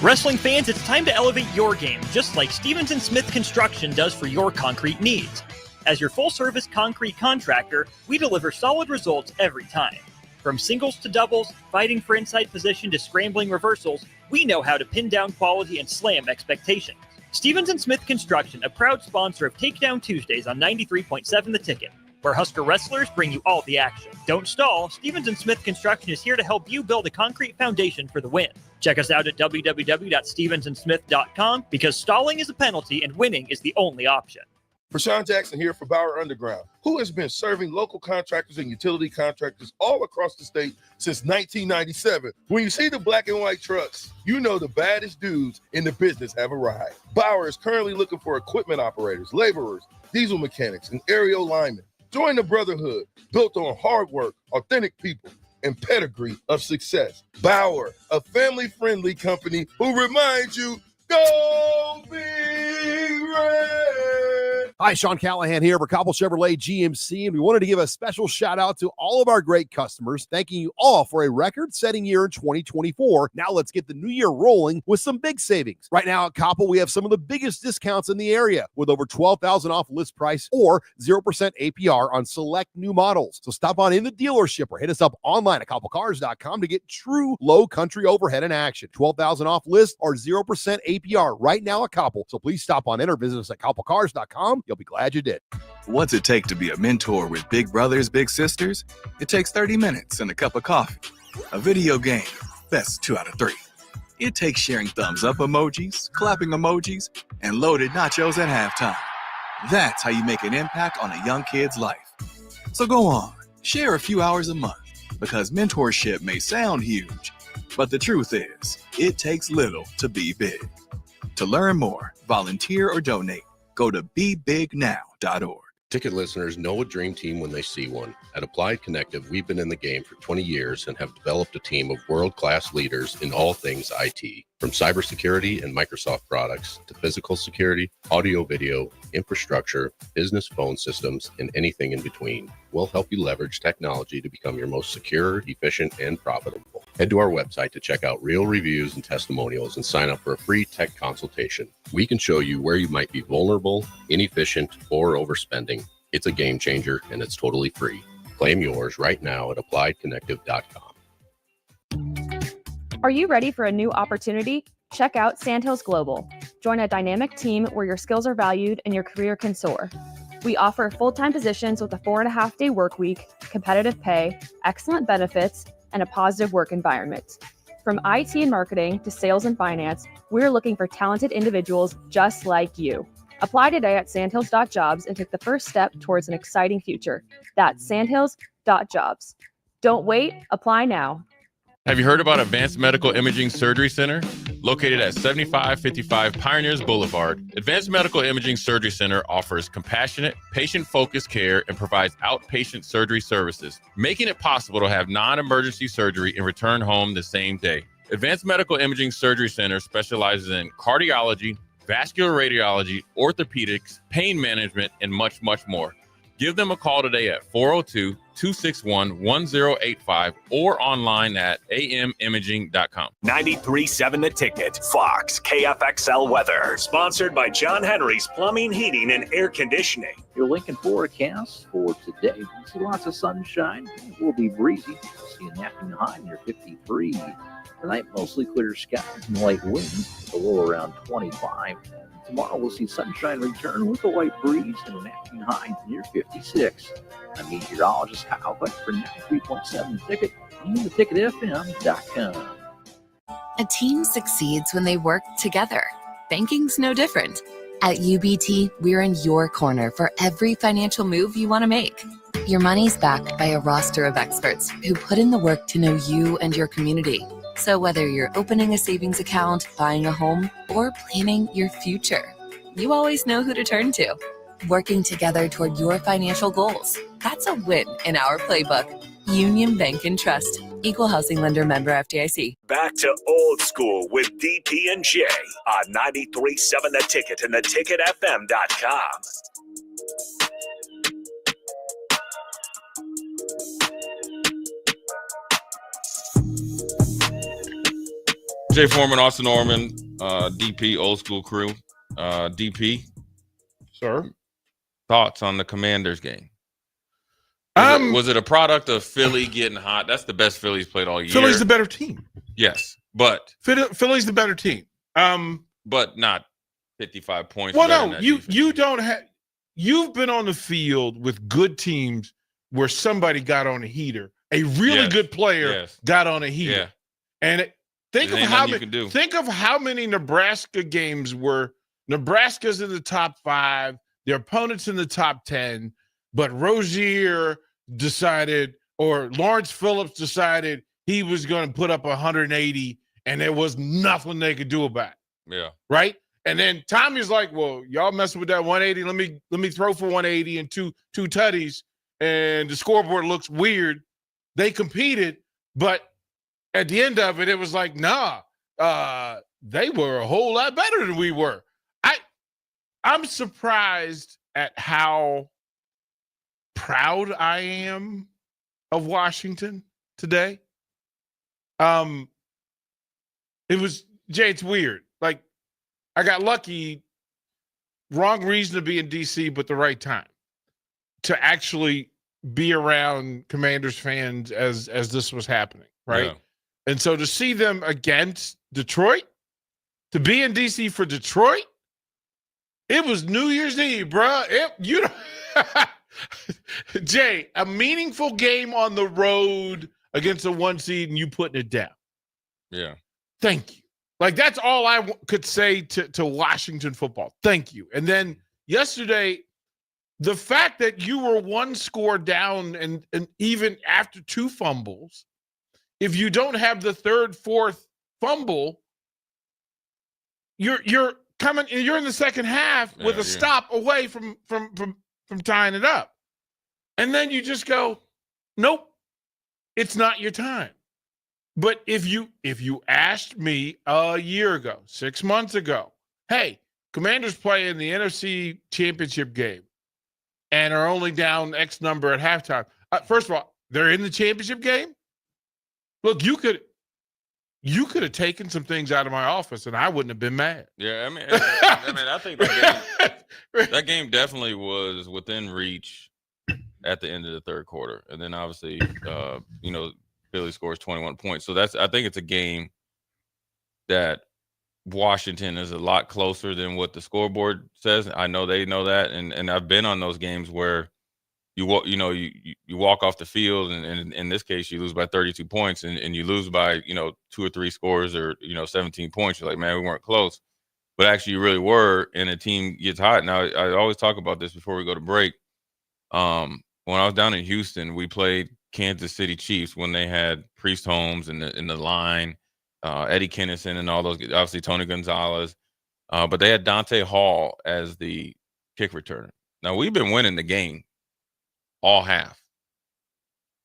Wrestling fans, it's time to elevate your game, just like Stevens & Smith Construction does for your concrete needs. As your full-service concrete contractor, we deliver solid results every time. From singles to doubles, fighting for inside position to scrambling reversals, we know how to pin down quality and slam expectations. Stevens & Smith Construction, a proud sponsor of Takedown Tuesdays on 93.7 The Ticket, where Husker wrestlers bring you all the action. Don't stall, Stevens & Smith Construction is here to help you build a concrete foundation for the win. Check us out at www.stevensandsmith.com because stalling is a penalty and winning is the only option. Rashawn Jackson here for Bauer Underground, who has been serving local contractors and utility contractors all across the state since 1997. When you see the black and white trucks, you know the baddest dudes in the business have arrived. Bauer is currently looking for equipment operators, laborers, diesel mechanics, and aerial linemen. Join the brotherhood built on hard work, authentic people, and pedigree of success. Bauer, a family-friendly company who reminds you, go Big Red! Hi, Sean Callahan here for Cobble Chevrolet GMC, and we wanted to give a special shout out to all of our great customers, thanking you all for a record-setting year in 2024. Now let's get the new year rolling with some big savings. Right now at Cobble, we have some of the biggest discounts in the area with over $12,000 off list price or 0% APR on select new models. So stop on in the dealership or hit us up online at cobblecars.com to get true low country overhead in action. $12,000 off list or 0% APR right now at Cobble. So please stop on in or visit us at cobblecars.com. You'll be glad you did. What's it take to be a mentor with big brothers, big sisters? It takes 30 minutes and a cup of coffee. A video game, that's 2 out of 3. It takes sharing thumbs up emojis, clapping emojis, and loaded nachos at halftime. That's how you make an impact on a young kid's life. So go on, share a few hours a month, because mentorship may sound huge, but the truth is, it takes little to be big. To learn more, volunteer, or donate, go to BeBigNow.org. Ticket listeners know a dream team when they see one. At Applied Connective, we've been in the game for 20 years and have developed a team of world-class leaders in all things IT. From cybersecurity and Microsoft products to physical security, audio-video, infrastructure, business phone systems, and anything in between. We'll help you leverage technology to become your most secure, efficient, and profitable. Head to our website to check out real reviews and testimonials and sign up for a free tech consultation. We can show you where you might be vulnerable, inefficient, or overspending. It's a game changer, and it's totally free. Claim yours right now at appliedconnective.com. Are you ready for a new opportunity? Check out Sandhills Global. Join a dynamic team where your skills are valued and your career can soar. We offer full-time positions with a 4.5-day work week, competitive pay, excellent benefits, and a positive work environment. From IT and marketing to sales and finance, we're looking for talented individuals just like you. Apply today at sandhills.jobs and take the first step towards an exciting future. That's sandhills.jobs. Don't wait, apply now. Have you heard about Advanced Medical Imaging Surgery Center? Located at 7555 Pioneers Boulevard, Advanced Medical Imaging Surgery Center offers compassionate, patient-focused care and provides outpatient surgery services, making it possible to have non-emergency surgery and return home the same day. Advanced Medical Imaging Surgery Center specializes in cardiology, vascular radiology, orthopedics, pain management, and much, much more. Give them a call today at 402-261-1085 or online at amimaging.com. 93.7 The Ticket, Fox, KFXL weather. Sponsored by John Henry's Plumbing, Heating, and Air Conditioning. Your Lincoln forecast for today. We see lots of sunshine. It will be breezy. We'll see an afternoon high near 53. Tonight, mostly clear skies and light winds with a low around 25. Tomorrow, we'll see sunshine return with a light breeze and an afternoon high near 56. I'm meteorologist Kyle Hutt for 93.7 Ticket and theticketfm.com. A team succeeds when they work together. Banking's no different. At UBT, we're in your corner for every financial move you want to make. Your money's backed by a roster of experts who put in the work to know you and your community. So whether you're opening a savings account, buying a home, or planning your future, you always know who to turn to. Working together toward your financial goals. That's a win in our playbook. Union Bank and Trust. Equal housing lender, member FDIC. Back to old school with DP and J on 93.7 The Ticket and theticketfm.com. Jay Foreman, Austin Oerman, DP, old school crew. DP, sir, thoughts on the Commanders game? Was it a product of Philly getting hot? That's the best Philly's played all year. Philly's the better team. Yes, but Philly's the better team. But not 55 points. Well, no, you don't have. You've been on the field with good teams where somebody got on a heater. A really good player got on a heater, and think of how many Nebraska games were Nebraska's in the top 5, their opponents in the top 10, but Rozier decided, or Lawrence Phillips decided he was going to put up 180, and there was nothing they could do about it. Yeah. Right? And then Tommy's like, well, y'all messing with that 180. Let me throw for 180 and two tutties, and the scoreboard looks weird. They competed, but at the end of it, it was like, nah, they were a whole lot better than we were. I'm surprised at how proud I am of Washington today. It was, Jay, it's weird. Like, I got lucky, wrong reason to be in D.C., but the right time to actually be around Commanders fans as this was happening, right? Yeah. And so to see them against Detroit, to be in D.C. for Detroit, it was New Year's Eve, bro. Jay, a meaningful game on the road against a 1 seed and you putting it down. Yeah. Thank you. Like, that's all I could say to Washington football. Thank you. And then yesterday, the fact that you were one score down and even after 2 fumbles, if you don't have the third, fourth fumble, you're in the second half with a stop away from tying it up. And then you just go, nope, it's not your time. But if you asked me a year ago, 6 months ago, hey, Commanders play in the NFC Championship game and are only down X number at halftime. First of all, they're in the championship game. Look, you could have taken some things out of my office and I wouldn't have been mad. Yeah, I think that game definitely was within reach at the end of the third quarter. And then obviously, Philly scores 21 points. So I think it's a game that Washington is a lot closer than what the scoreboard says. I know they know that. And I've been on those games where you walk off the field and in this case you lose by 32 points and you lose by 2 or 3 scores or 17 points. You're like, man, we weren't close, but actually you really were, and a team gets hot. Now I always talk about this before we go to break. When I was down in Houston, we played Kansas City Chiefs when they had Priest Holmes in the line, Eddie Kennison and all those, obviously Tony Gonzalez, but they had Dante Hall as the kick returner. Now we've been winning the game all half.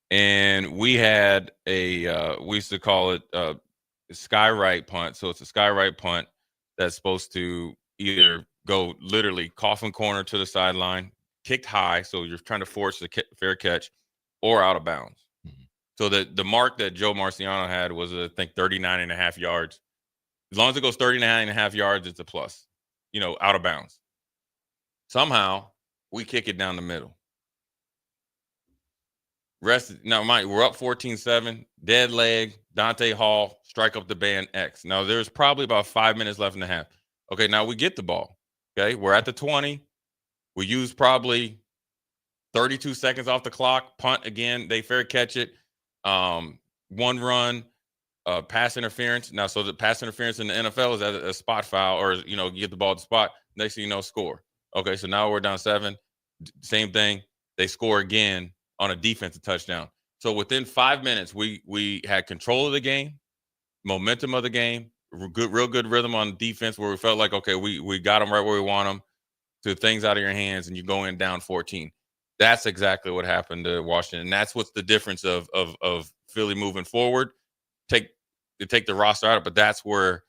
And we had we used to call it a sky right punt. So it's a sky right punt that's supposed to either go literally coffin corner to the sideline, kicked high, so you're trying to force a fair catch, or out of bounds. Mm-hmm. So the mark that Joe Marciano had was, I think, 39.5 yards. As long as it goes 39.5 yards, it's a plus, out of bounds. Somehow, we kick it down the middle. Now, we're up 14-7, dead leg, Dante Hall, strike up the band X. Now, there's probably about 5 minutes left in the half. Okay, now we get the ball. Okay, we're at the 20. We use probably 32 seconds off the clock, punt again, they fair catch it. One run, pass interference. Now, so the pass interference in the NFL is a spot foul, or, you get the ball at the spot, next thing you know, score. Okay, so now we're down 7. Same thing, they score again on a defensive touchdown. So within 5 minutes, we had control of the game, momentum of the game, real good rhythm on defense where we felt like, okay, we got them right where we want them, to things out of your hands, and you go in down 14. That's exactly what happened to Washington. And that's what's the difference of Philly moving forward. Take the roster out, but that's where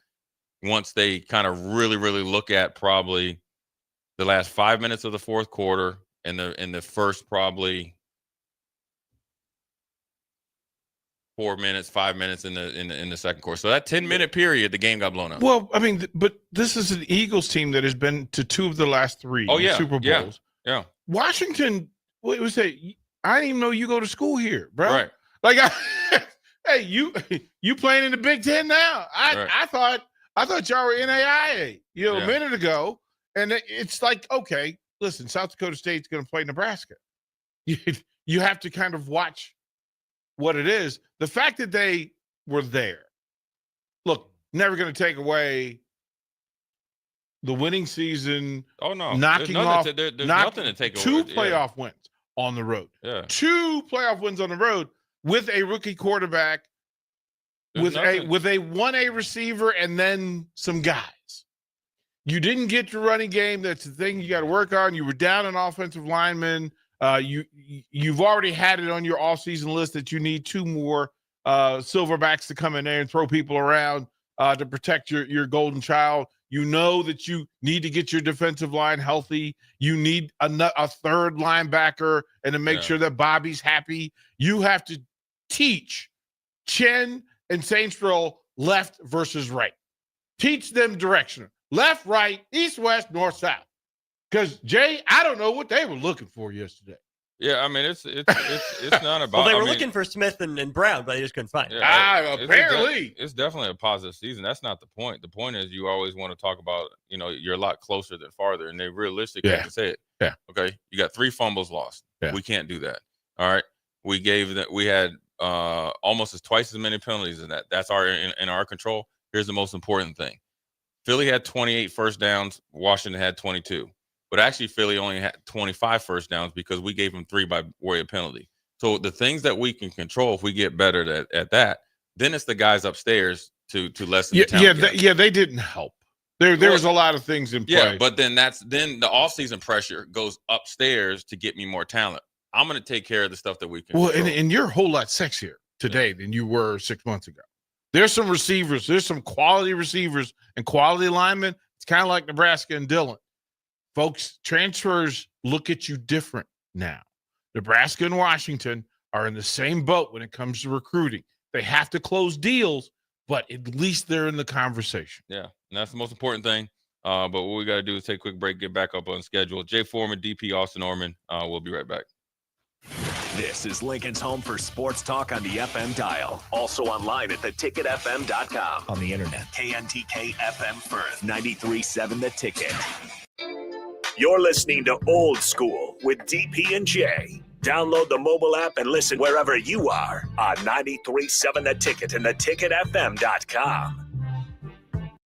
once they kind of really, really look at probably the last 5 minutes of the fourth quarter and the first probably 4 minutes, 5 minutes in the second quarter. So that 10-minute period, the game got blown out. Well, I mean, but this is an Eagles team that has been to 2 of the last 3 Super Bowls. Yeah. Washington, what was it? I didn't even know you go to school here, bro. Right. Like, hey, you playing in the Big Ten now? I thought y'all were NAIA, a minute ago, and it's like, okay, listen, South Dakota State's going to play Nebraska. You have to kind of watch what it is. The fact that they were there, look, never going to take away the winning season. Oh no, knocking off there's nothing to take away. 2 playoff wins on the road. Yeah, 2 playoff wins on the road with a rookie quarterback, with a 1A receiver, and then some guys. You didn't get your running game. That's the thing you got to work on. You were down an offensive lineman. You've already had it on your offseason list that you need 2 more silverbacks to come in there and throw people around. to protect your golden child. You know that you need to get your defensive line healthy. You need a third linebacker and to make sure that Bobby's happy. You have to teach Chen and Saintsville left versus right. Teach them direction. Left, right, east, west, north, south. Because, Jay, I don't know what they were looking for yesterday. Yeah, I mean, it's not about. Well, they were looking for Smith and Brown, but they just couldn't find it. Apparently. It's definitely a positive season. That's not the point. The point is you always want to talk about, you're a lot closer than farther. And they realistically have to say it. Yeah. Okay. You got 3 fumbles lost. Yeah. We can't do that. All right. We had almost twice as many penalties as that. That's in our control. Here's the most important thing. Philly had 28 first downs. Washington had 22. But actually, Philly only had 25 first downs because we gave them 3 by way of penalty. So the things that we can control, if we get better at that, then it's the guys upstairs to lessen the talent gap. They didn't help. There was a lot of things in play. Yeah, but then the offseason pressure goes upstairs to get me more talent. I'm going to take care of the stuff that we can control. And you're a whole lot sexier today than you were 6 months ago. There's some receivers. There's some quality receivers and quality linemen. It's kind of like Nebraska and Dillon. Folks, transfers look at you different now. Nebraska and Washington are in the same boat when it comes to recruiting. They have to close deals, but at least they're in the conversation. Yeah, and that's the most important thing. But what we got to do is take a quick break, get back up on schedule. Jay Foreman, DP Austin Oerman. We'll be right back. This is Lincoln's home for sports talk on the FM dial. Also online at theticketfm.com. On the internet. KNTK FM Firth, 93.7 The Ticket. You're listening to Old School with DP and J. Download the mobile app and listen wherever you are on 93.7 The Ticket and theticketfm.com.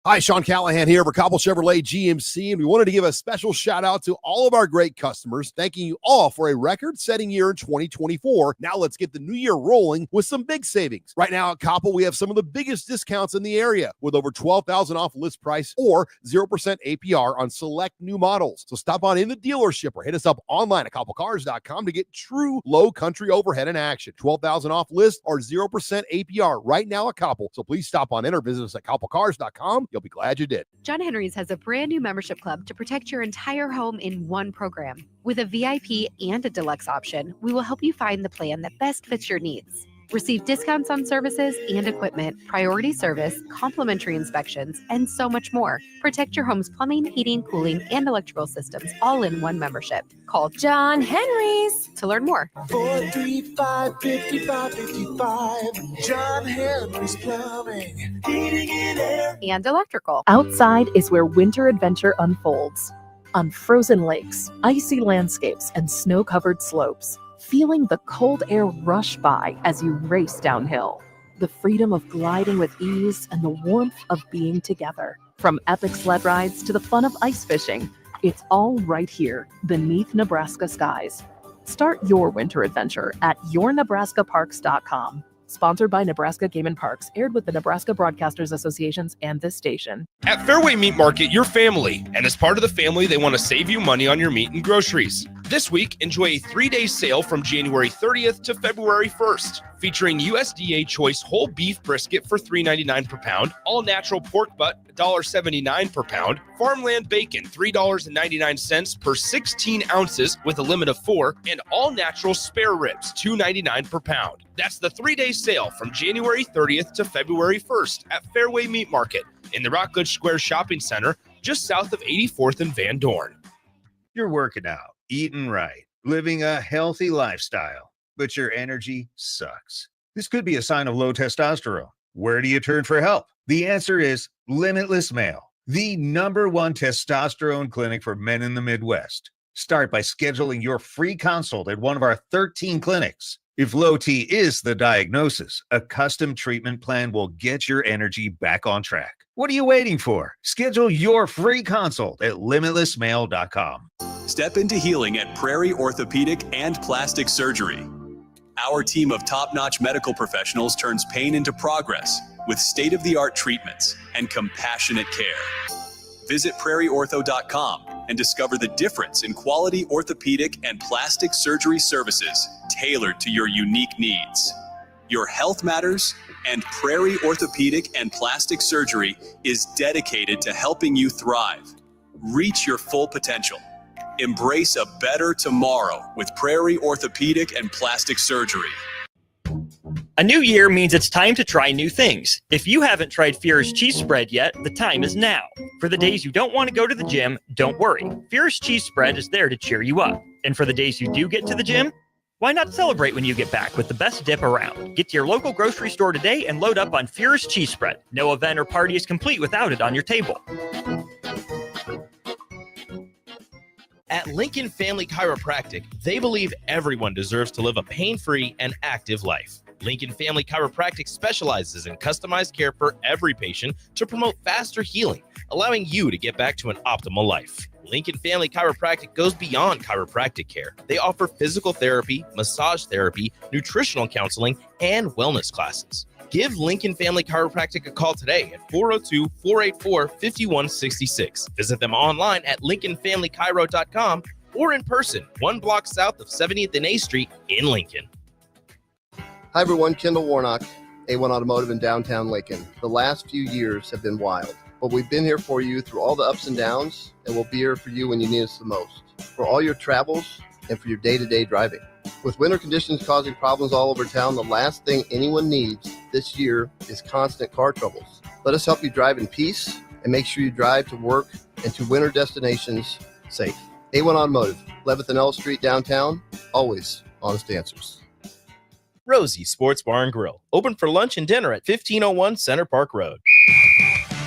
Hi, Sean Callahan here for Cobble Chevrolet GMC, and we wanted to give a special shout out to all of our great customers, thanking you all for a record-setting year in 2024. Now let's get the new year rolling with some big savings. Right now at Cobble, we have some of the biggest discounts in the area with over $12,000 off list price or 0% APR on select new models. So stop on in the dealership or hit us up online at cobblecars.com to get true low country overhead in action. $12,000 off list or 0% APR right now at Cobble. So please stop on in or visit us at cobblecars.com. You'll be glad you did. John Henry's has a brand new membership club to protect your entire home in one program. With a VIP and a deluxe option, we will help you find the plan that best fits your needs. Receive discounts on services and equipment, priority service, complimentary inspections, and so much more. Protect your home's plumbing, heating, cooling, and electrical systems all in one membership. Call John Henry's to learn more. 435-5555. John Henry's Plumbing, Heating and Air. And electrical. Outside is where winter adventure unfolds. On frozen lakes, icy landscapes, and snow-covered slopes. Feeling the cold air rush by as you race downhill. The freedom of gliding with ease and the warmth of being together. From epic sled rides to the fun of ice fishing, it's all right here beneath Nebraska skies. Start your winter adventure at yournebraskaparks.com. Sponsored by Nebraska Game and Parks, aired with the Nebraska Broadcasters Associations and this station. At Fairway Meat Market, you're family, and as part of the family, they want to save you money on your meat and groceries. This week, enjoy a 3-day sale from January 30th to February 1st, featuring USDA Choice whole beef brisket for $3.99 per pound, all-natural pork butt $1.79 per pound, farmland bacon $3.99 per 16 ounces with a limit of 4, and all-natural spare ribs $2.99 per pound. That's the 3-day sale from January 30th to February 1st at Fairway Meat Market in the Rockledge Square Shopping Center, just south of 84th and Van Dorn. You're working out, eating right, living a healthy lifestyle, but your energy sucks. This could be a sign of low testosterone. Where do you turn for help? The answer is Limitless Male, the #1 testosterone clinic for men in the Midwest. Start by scheduling your free consult at one of our 13 clinics. If low T is the diagnosis, a custom treatment plan will get your energy back on track. What are you waiting for? Schedule your free consult at limitlessmale.com. Step into healing at Prairie Orthopedic and Plastic Surgery. Our team of top-notch medical professionals turns pain into progress with state-of-the-art treatments and compassionate care. Visit prairieortho.com and discover the difference in quality orthopedic and plastic surgery services tailored to your unique needs. Your health matters, and Prairie Orthopedic and Plastic Surgery is dedicated to helping you thrive. Reach your full potential. Embrace a better tomorrow with Prairie Orthopedic and Plastic Surgery. A new year means it's time to try new things. If you haven't tried Fear's cheese spread yet, the time is now. For the days you don't want to go to the gym, don't worry. Fear's cheese spread is there to cheer you up. And for the days you do get to the gym, why not celebrate when you get back with the best dip around? Get to your local grocery store today and load up on Fear's cheese spread. No event or party is complete without it on your table. At Lincoln Family Chiropractic, they believe everyone deserves to live a pain-free and active life. Lincoln Family Chiropractic specializes in customized care for every patient to promote faster healing, allowing you to get back to an optimal life. Lincoln Family Chiropractic goes beyond chiropractic care. They offer physical therapy, massage therapy, nutritional counseling, and wellness classes. Give Lincoln Family Chiropractic a call today at 402-484-5166. Visit them online at lincolnfamilychiro.com or in person, 1 block south of 70th and A Street in Lincoln. Hi everyone, Kendall Warnock, A1 Automotive in downtown Lincoln. The last few years have been wild, but we've been here for you through all the ups and downs, and we'll be here for you when you need us the most, for all your travels and for your day-to-day driving. With winter conditions causing problems all over town, the last thing anyone needs this year is constant car troubles. Let us help you drive in peace and make sure you drive to work and to winter destinations safe. A1 Automotive, 11th and L Street downtown, always honest answers. Rosie Sports Bar and Grill, open for lunch and dinner at 1501 Center Park Road.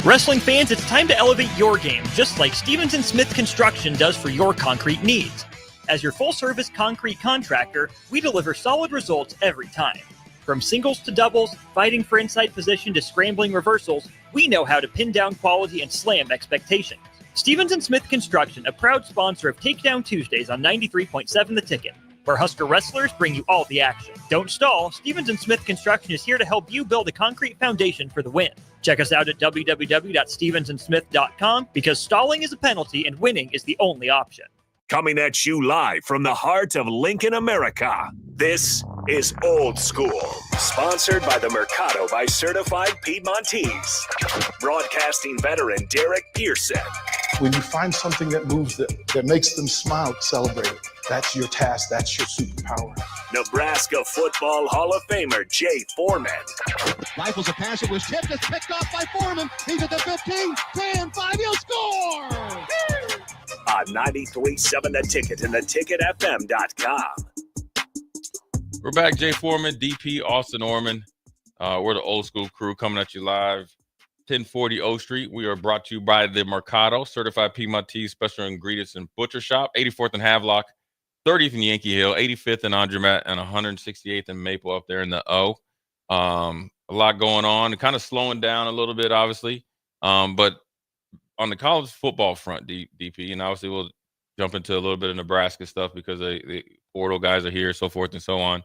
Wrestling fans, it's time to elevate your game, just like Stevens & Smith Construction does for your concrete needs. As your full-service concrete contractor, we deliver solid results every time. From singles to doubles, fighting for inside position to scrambling reversals, we know how to pin down quality and slam expectations. Stevens & Smith Construction, a proud sponsor of Takedown Tuesdays on 93.7 The Ticket, where Husker wrestlers bring you all the action. Don't stall. Stevens & Smith Construction is here to help you build a concrete foundation for the win. Check us out at www.stevensandsmith.com because stalling is a penalty and winning is the only option. Coming at you live from the heart of Lincoln, America. This is Old School, sponsored by the Mercado by Certified Piedmontese. Broadcasting veteran Derek Pearson. When you find something that moves them, that makes them smile, celebrate it. That's your task. That's your superpower. Nebraska Football Hall of Famer Jay Foreman. Rifles a pass. It was tipped. It's picked off by Foreman. He's at the 15, 10, 5. He'll score! On 93.7 The Ticket and theticketfm.com. We're back. Jay Foreman, DP, Austin Oerman. We're the Old School crew coming at you live. 1040 O Street. We are brought to you by the Mercado, Certified Piedmontese Special Ingredients and Butcher Shop, 84th and Havelock, 30th and Yankee Hill, 85th and Andromat, and 168th and Maple up there in the O. A lot going on, kind of slowing down a little bit, obviously. But on the college football front, DP, and obviously we'll jump into a little bit of Nebraska stuff because the portal guys are here, so forth and so on.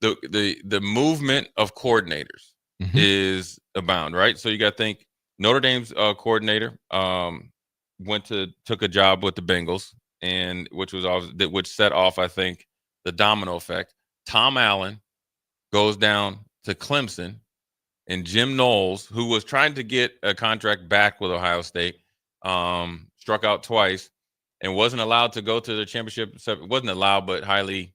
The movement of coordinators is abound, right? So you got to think Notre Dame's coordinator took a job with the Bengals, and which set off, I think, the domino effect. Tom Allen goes down to Clemson, and Jim Knowles, who was trying to get a contract back with Ohio State, struck out twice and wasn't allowed to go to the championship. Wasn't allowed, but highly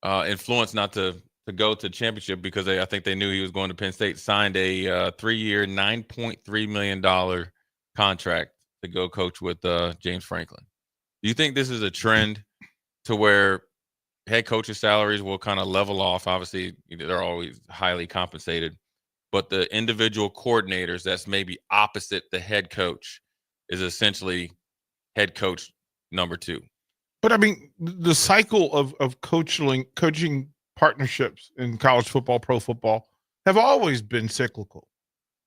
influenced not to go to championship because I think they knew he was going to Penn State. Signed a 3-year, $9.3 million contract to go coach with James Franklin. Do you think this is a trend to where head coaches' salaries will kind of level off? Obviously, they're always highly compensated, but the individual coordinators that's maybe opposite the head coach is essentially head coach number 2. But I mean, the cycle of coaching partnerships in college football, pro football, have always been cyclical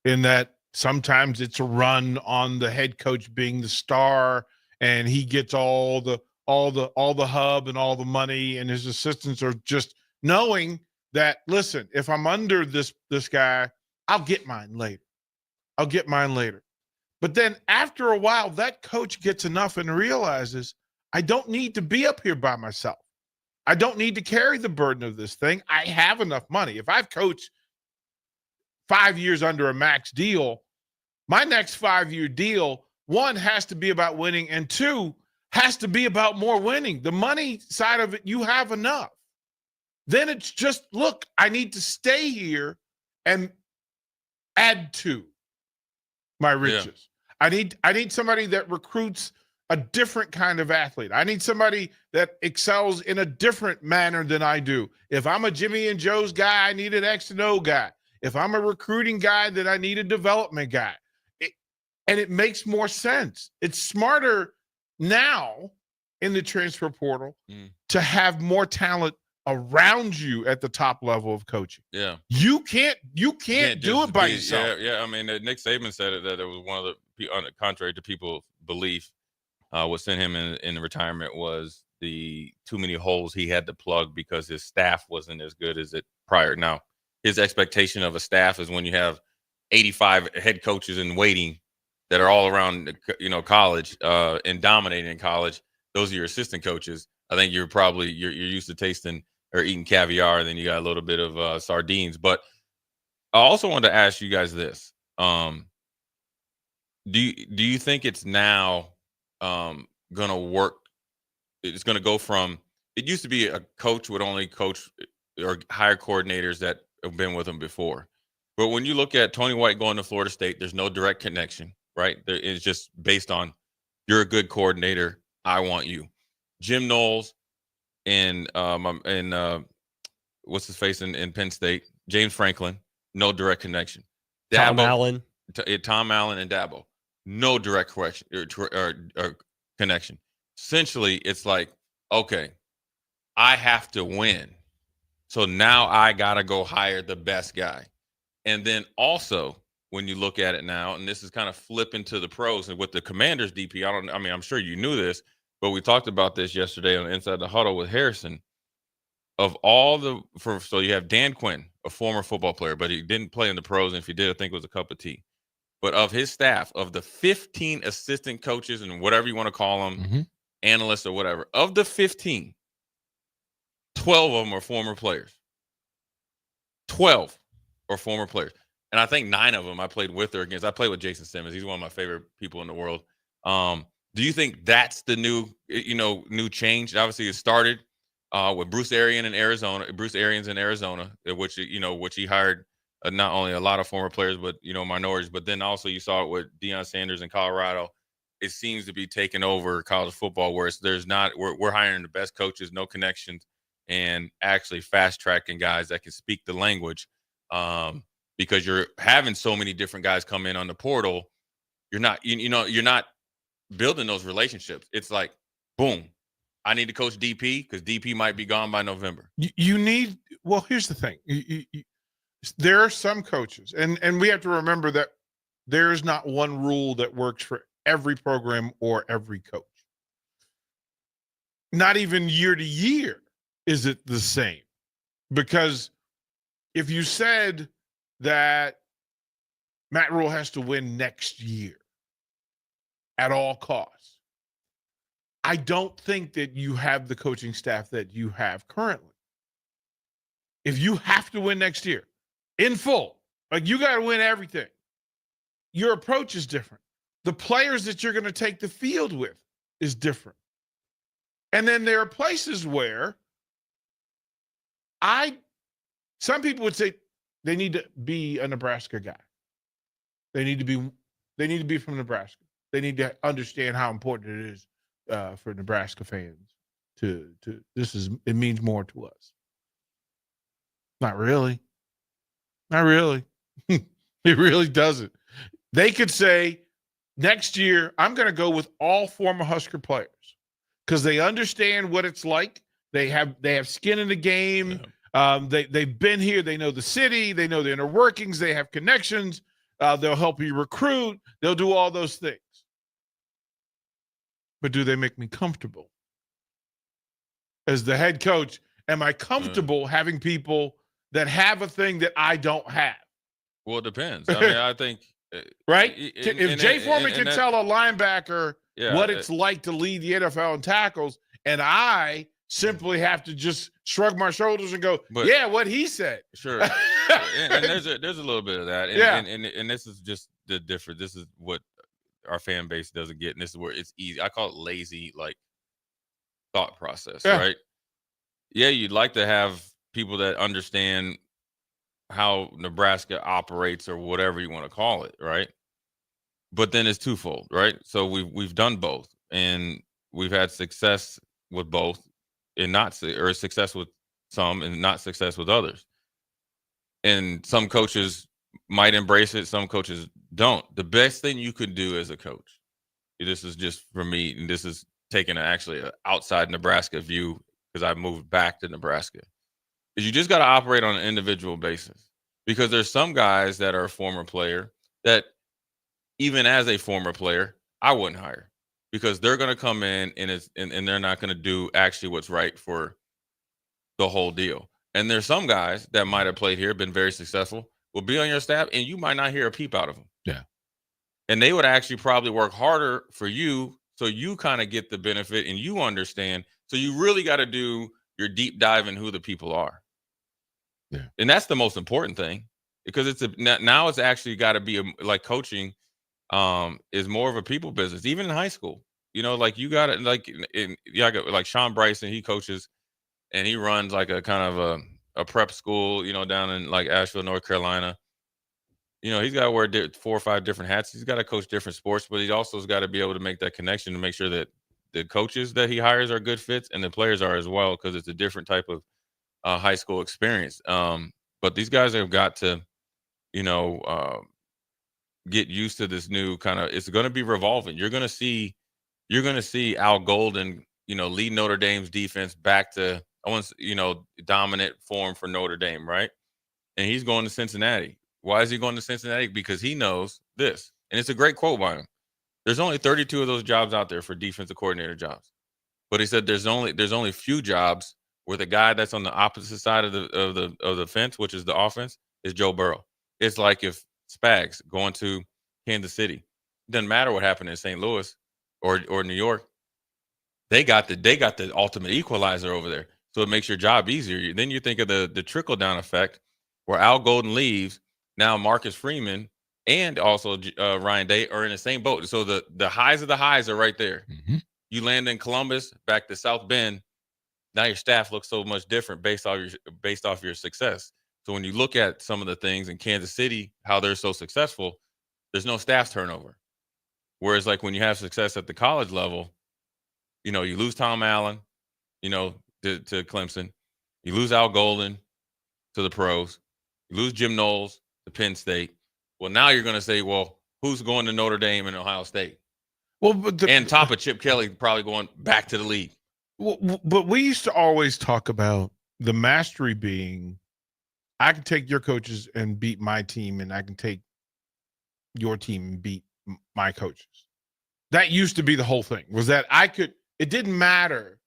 in that sometimes it's a run on the head coach being the star and he gets all the hub and all the money, and his assistants are just knowing that, listen, if I'm under this guy, I'll get mine later. But then after a while, that coach gets enough and realizes I don't need to be up here by myself. I don't need to carry the burden of this thing. I have enough money. If I've coached 5 years under a max deal, my next 5-year deal, 1, has to be about winning, and 2, has to be about more winning. The money side of it, you have enough. Then it's just, look, I need to stay here and add to my riches. Yeah. I need somebody that recruits a different kind of athlete. I need somebody that excels in a different manner than I do. If I'm a Jimmy and Joe's guy, I need an X and O guy. If I'm a recruiting guy, then I need a development guy. And it makes more sense. It's smarter now in the transfer portal to have more talent around you at the top level of coaching. Yeah. You can't do it by yourself. Yeah. I mean, Nick Saban said it, that it was one of the, contrary to people's belief, what sent him in retirement was the too many holes he had to plug because his staff wasn't as good as it prior. Now, his expectation of a staff is when you have 85 head coaches in waiting that are all around, college and dominating in college. Those are your assistant coaches. I think you're used to tasting or eating caviar, and then you got a little bit of sardines. But I also wanted to ask you guys this: do you think it's now going to work? It's going to go from, it used to be a coach would only coach or hire coordinators that have been with him before. But when you look at Tony White going to Florida State, there's no direct connection, right? It's just based on, you're a good coordinator, I want you. Jim Knowles and what's his face in Penn State, James Franklin, no direct connection. Tom Allen and Dabo, no direct correction or connection. Essentially, it's like, okay, I have to win, so now I gotta go hire the best guy. And then also, when you look at it now, and this is kind of flipping to the pros, and with the Commanders DP, I'm sure you knew this, but we talked about this yesterday on Inside the Huddle with Harrison. Of all so you have Dan Quinn, a former football player, but he didn't play in the pros, and if he did, I think it was a cup of tea. But of his staff, of the 15 assistant coaches and whatever you want to call them, analysts or whatever, of the 15, 12 of them are former players. 12 are former players. And I think 9 of them I played with or against. I played with Jason Simmons. He's one of my favorite people in the world. Do you think that's the new change? Obviously, it started with Bruce Arians in Arizona, which he hired not only a lot of former players, but minorities. But then also you saw it with Deion Sanders in Colorado. It seems to be taking over college football, where we're hiring the best coaches, no connections, and actually fast tracking guys that can speak the language. Because you're having so many different guys come in on the portal, you're not building those relationships. It's like, boom, I need to coach DP because DP might be gone by November. Well, here's the thing. There are some coaches, and we have to remember that there is not one rule that works for every program or every coach. Not even year to year is it the same. Because if you said that Matt Rule has to win next year at all costs, I don't think that you have the coaching staff that you have currently. If you have to win next year in full, like you got to win everything, your approach is different. The players that you're going to take the field with is different. And then there are places where some people would say they need to be a Nebraska guy. They need to be from Nebraska. They need to understand how important it is for Nebraska fans it means more to us. Not really. It really doesn't. They could say, next year, I'm going to go with all former Husker players because they understand what it's like. They have skin in the game. Yeah. They've been here. They know the city. They know the inner workings. They have connections. They'll help you recruit. They'll do all those things. But do they make me comfortable? As the head coach, am I comfortable having people that have a thing that I don't have? Well, it depends. I mean, I think right? If Jay Foreman can tell a linebacker what it's like to lead the NFL in tackles, and I simply have to just shrug my shoulders and go, yeah, what he said. Sure. and there's a little bit of that. And this is just the difference. This is what our fan base doesn't get. And this is where it's easy. I call it lazy, like, thought process, right? Yeah, you'd like to have people that understand how Nebraska operates or whatever you want to call it, right? But then it's twofold, right? So we've done both, and we've had success with both, and or success with some and not success with others. And some coaches might embrace it, some coaches don't. The best thing you could do as a coach, this is just for me, and this is taking actually an outside Nebraska view because I moved back to Nebraska, is you just got to operate on an individual basis. Because there's some guys that are a former player that even as a former player, I wouldn't hire because they're going to come in and they're not going to do actually what's right for the whole deal. And there's some guys that might have played here, been very successful, will be on your staff, and you might not hear a peep out of them. Yeah. And they would actually probably work harder for you so you kind of get the benefit and you understand. So you really got to do your deep dive in who the people are. Yeah. And that's the most important thing because now it's actually got to be like coaching is more of a people business, even in high school. You know, like you got it, like Sean Bryson, he coaches and he runs like a kind of a prep school, you know, down in like Asheville, North Carolina. You know, he's got to wear 4 or 5 different hats. He's got to coach different sports, but he also has got to be able to make that connection to make sure that the coaches that he hires are good fits and the players are as well, because it's a different type of high school experience. But these guys have got to, you know, get used to this new kind of, it's going to be revolving. You're going to see Al Golden, you know, lead Notre Dame's defense back to, dominant form for Notre Dame, right? And he's going to Cincinnati. Why is he going to Cincinnati? Because he knows this. And it's a great quote by him. There's only 32 of those jobs out there for defensive coordinator jobs. But he said there's only few jobs where the guy that's on the opposite side of the fence, which is the offense, is Joe Burrow. It's like if Spags going to Kansas City. It doesn't matter what happened in St. Louis or New York. They got the ultimate equalizer over there. So it makes your job easier. Then you think of the trickle-down effect where Al Golden leaves. Now Marcus Freeman and also Ryan Day are in the same boat. So the highs of the highs are right there. Mm-hmm. You land in Columbus, back to South Bend. Now your staff looks so much different based off your success. So when you look at some of the things in Kansas City, how they're so successful, there's no staff turnover. Whereas like when you have success at the college level, you know, you lose Tom Allen, you know, to Clemson. You lose Al Golden to the pros. You lose Jim Knowles to Penn State. Well, now you're going to say, well, who's going to Notre Dame and Ohio State? Well, and top of Chip Kelly probably going back to the league. Well, but we used to always talk about the mastery being, I can take your coaches and beat my team, and I can take your team and beat my coaches. That used to be the whole thing, was that it didn't matter.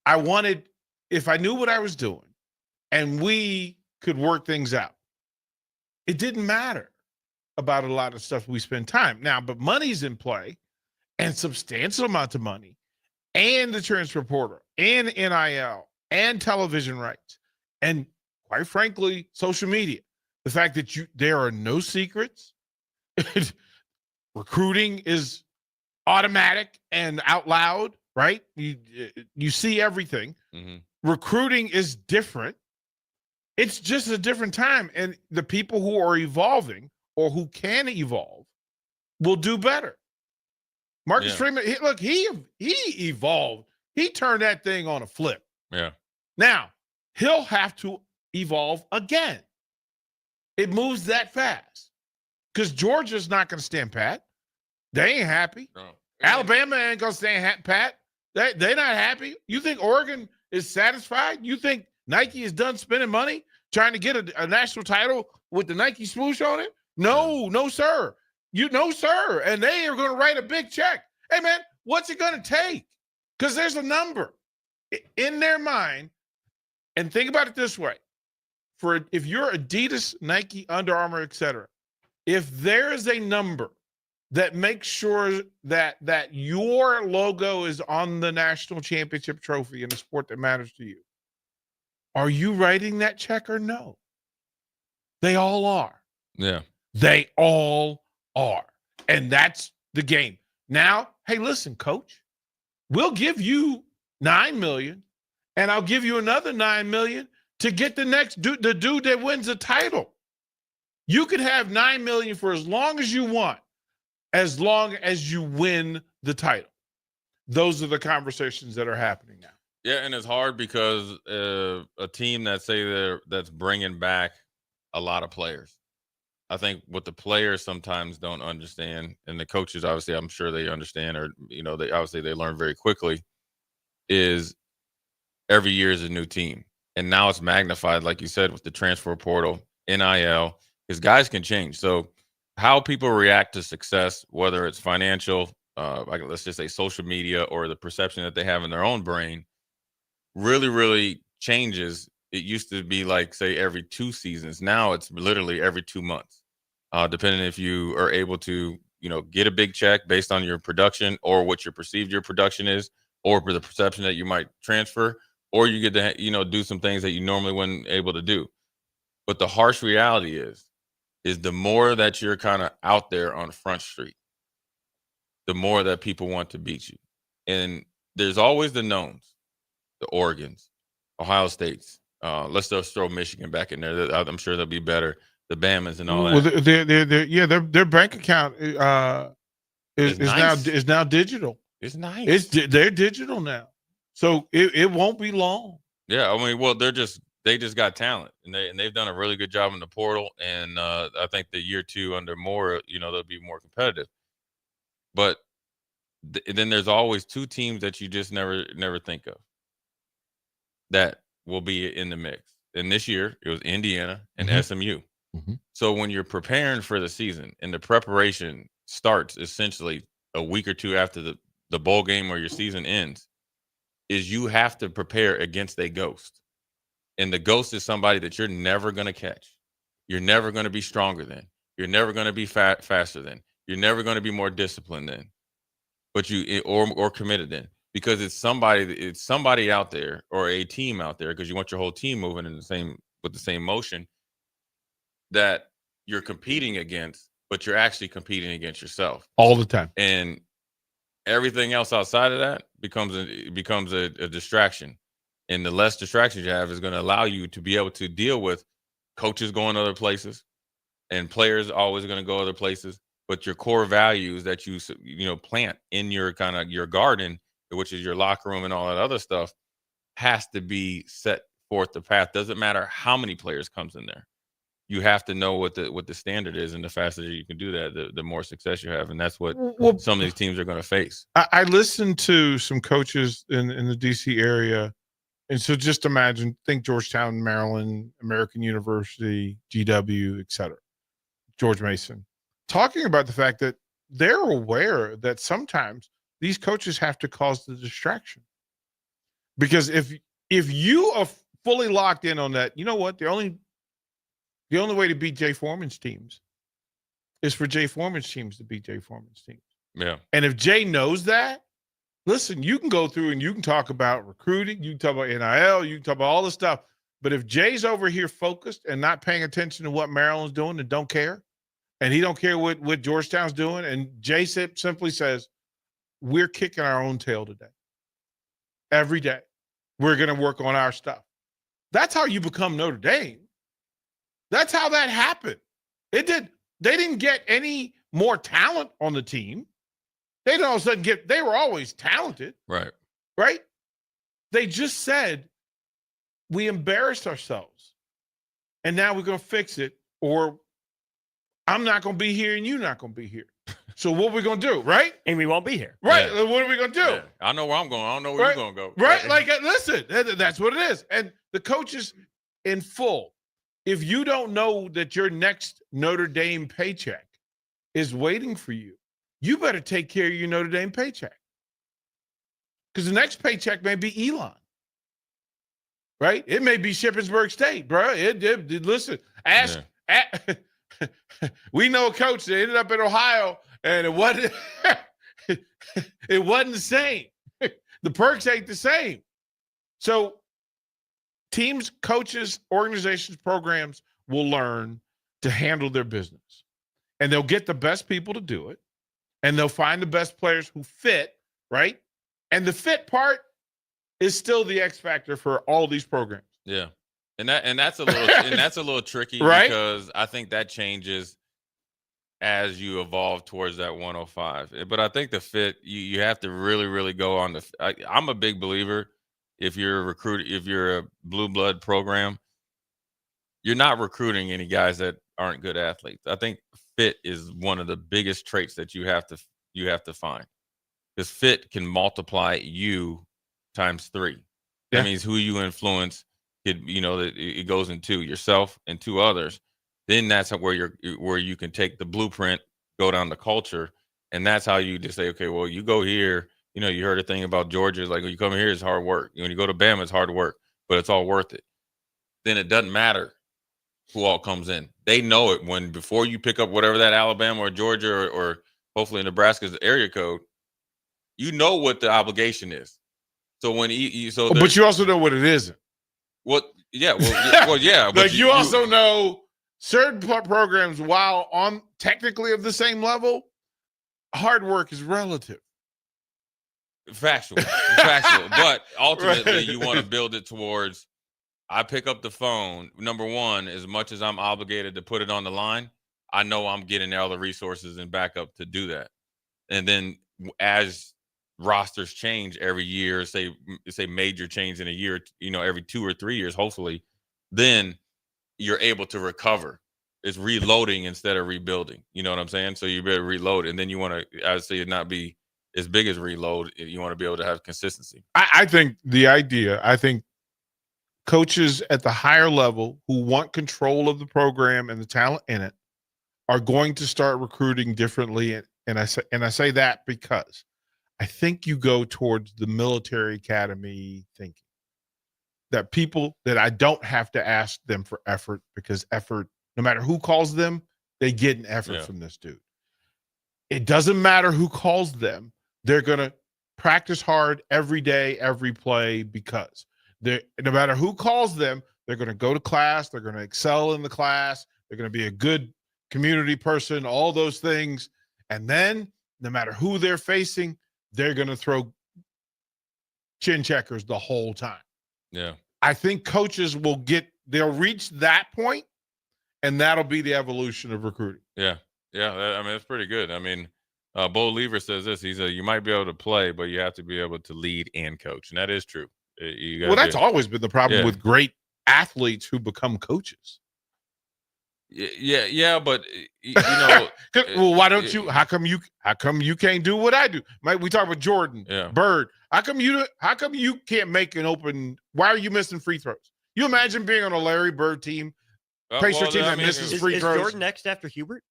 I wanted, if I knew what I was doing and we could work things out, it didn't matter about a lot of stuff we spend time. Now, but money's in play, and substantial amounts of money, and the transfer portal, and NIL, and television rights, and quite frankly, social media. The fact that there are no secrets. Recruiting is automatic and out loud, right? You see everything. Mm-hmm. Recruiting is different. It's just a different time. And the people who are evolving or who can evolve will do better. Marcus Freeman, he evolved. He turned that thing on a flip. Yeah. Now, he'll have to evolve again. It moves that fast. Because Georgia's not going to stand pat. They ain't happy. No. Alabama ain't going to stand pat. They're not happy. You think Oregon is satisfied? You think Nike is done spending money trying to get a national title with the Nike swoosh on it? No, sir. No, sir. And they are going to write a big check. Hey, man, what's it going to take? Because there's a number in their mind. And think about it this way. If you're Adidas, Nike, Under Armour, etc., if there is a number that makes sure that your logo is on the national championship trophy in the sport that matters to you. Are you writing that check or no? They all are. Yeah. They all are. And that's the game. Now, hey, listen, coach, we'll give you $9 million, and I'll give you another $9 million to get the dude that wins the title. You can have $9 million for as long as you want, as long as you win the title. Those are the conversations that are happening now. Yeah, and it's hard because a team that's bringing back a lot of players. I think what the players sometimes don't understand, and the coaches obviously I'm sure they understand, or they learn very quickly, is every year is a new team. And now it's magnified, like you said, with the transfer portal, NIL, because guys can change. So how people react to success, whether it's financial, let's just say social media, or the perception that they have in their own brain, really, really changes. It used to be like, say, every 2 seasons. Now it's literally every 2 months, depending if you are able to, get a big check based on your production or what your production is, or the perception that you might transfer, or you get to, do some things that you normally wouldn't able to do. But the harsh reality is the more that you're kind of out there on Front Street, the more that people want to beat you. And there's always the knowns, the Oregons, Ohio States. Let's just throw Michigan back in there. I'm sure they'll be better. The Bamas and all that. Their bank account is nice. now digital. It's nice. They're digital now, so it won't be long. Yeah, I mean, well, they just got talent, and they've done a really good job in the portal. And I think the year 2 under Moore, they'll be more competitive. But then there's always 2 teams that you just never think of that will be in the mix. And this year it was Indiana and SMU. Mm-hmm. So when you're preparing for the season and the preparation starts essentially a week or 2 after the bowl game or your season ends, is you have to prepare against a ghost. And the ghost is somebody that you're never going to catch. You're never going to be stronger than. You're never going to be faster than. You're never going to be more disciplined than. But or committed than. Because it's somebody out there, or a team out there, because you want your whole team moving with the same motion, that you're competing against, but you're actually competing against yourself all the time. And everything else outside of that becomes a distraction. And the less distractions you have is going to allow you to be able to deal with coaches going other places, and players always going to go other places. But your core values that you plant in your your garden, which is your locker room and all that other stuff, has to be set forth the path. Doesn't matter how many players comes in there. You have to know what the standard is, and the faster you can do that, the more success you have. And that's what some of these teams are going to face. I listened to some coaches in the DC area. And so just think Georgetown, Maryland, American University, GW, et cetera, George Mason, talking about the fact that they're aware that sometimes these coaches have to cause the distraction. Because if you are fully locked in on that, you know what? The only way to beat Jay Foreman's teams is for Jay Foreman's teams to beat Jay Foreman's teams. Yeah. And if Jay knows that, listen, you can go through and you can talk about recruiting, you can talk about NIL, you can talk about all this stuff. But if Jay's over here focused and not paying attention to what Maryland's doing and don't care, and he don't care what Georgetown's doing, and Jay simply says, we're kicking our own tail today. Every day. We're going to work on our stuff. That's how you become Notre Dame. That's how that happened. They didn't get any more talent on the team. They didn't all of a sudden they were always talented. Right. Right? They just said, we embarrassed ourselves. And now we're going to fix it, or I'm not going to be here and you're not going to be here. So what are we going to do, right? And we won't be here. Right. Yeah. What are we going to do? Yeah. I know where I'm going. I don't know where you're going to go. Right. Like, listen, that's what it is. And the coaches in full, if you don't know that your next Notre Dame paycheck is waiting for you, you better take care of your Notre Dame paycheck. Because the next paycheck may be Elon. Right? It may be Shippensburg State, bro. Listen, we know a coach that ended up in Ohio And it wasn't it wasn't the same. The perks ain't the same. So teams, coaches, organizations, programs will learn to handle their business. And they'll get the best people to do it. And they'll find the best players who fit, right? And the fit part is still the X factor for all these programs. Yeah. And that's a little tricky, right? Because I think that changes as you evolve towards that 105. But I think the fit, you have to really, really go on I'm a big believer if you're a blue blood program, you're not recruiting any guys that aren't good athletes. I think fit is one of the biggest traits that you have to find. Because fit can multiply you times 3. That means who you influence, it goes into yourself and 2 others. Then that's where you can take the blueprint, go down the culture, and that's how you just say, okay, well, you go here. You heard a thing about Georgia, like when you come here, it's hard work. When you go to Bama, it's hard work, but it's all worth it. Then it doesn't matter who all comes in. They know it before you pick up whatever that Alabama or Georgia or hopefully Nebraska's area code, you know what the obligation is. So but you also know what it isn't. What? Yeah. Well, yeah. But like you also know certain programs, while on technically of the same level, hard work is relative. Factual. But ultimately, you want to build it towards. I pick up the phone. Number one, as much as I'm obligated to put it on the line, I know I'm getting all the resources and backup to do that. And then as rosters change every year, say major change in a year, every 2 or 3 years, hopefully, then you're able to recover. It's reloading instead of rebuilding. You know what I'm saying? So you better reload. And then you want to, I would say, it not be as big as reload. You want to be able to have consistency. I think coaches at the higher level who want control of the program and the talent in it are going to start recruiting differently. And I say that because I think you go towards the military academy thinking that people that I don't have to ask them for effort, because effort, no matter who calls them, they get an effort from this dude. It doesn't matter who calls them. They're going to practice hard every day, every play, because no matter who calls them, they're going to go to class. They're going to excel in the class. They're going to be a good community person, all those things. And then no matter who they're facing, they're going to throw chin checkers the whole time. Yeah. I think coaches they'll reach that point, and that'll be the evolution of recruiting. Yeah. Yeah. I mean, it's pretty good. I mean, Bo Lever says this. He said, you might be able to play, but you have to be able to lead and coach. And that is true. That's always been the problem with great athletes who become coaches. Yeah, but well, why don't you? How come you can't do what I do? We talk about Jordan, Bird. How come you can't make an open? Why are you missing free throws? You imagine being on a Larry Bird team, Pacer team that misses free throws. Is Jordan next after Hubert?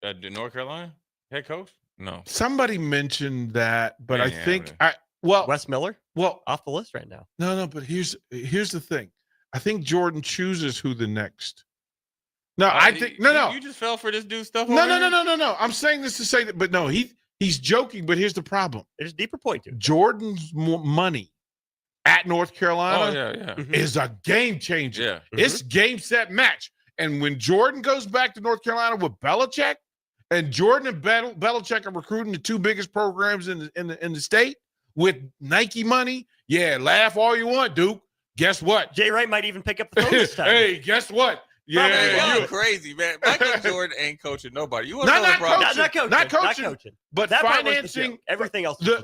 North Carolina head coach? No. Somebody mentioned that, but I think Wes Miller. Well, off the list right now. No. But here's the thing. I think Jordan chooses who the next. No, I think no. You just fell for this dude stuff. No. I'm saying this to say that, but no, he's joking. But here's the problem. There's a deeper point to it. Jordan's money at North Carolina is a game changer. Yeah. It's game, set, match. And when Jordan goes back to North Carolina with Belichick, and Jordan and Belichick are recruiting the 2 biggest programs in the state with Nike money, laugh all you want, Duke. Guess what? Jay Wright might even pick up the phone this time. Hey, guess what? Yeah, you're crazy, man. Michael Jordan ain't coaching nobody. You want not coaching. But that financing everything else. The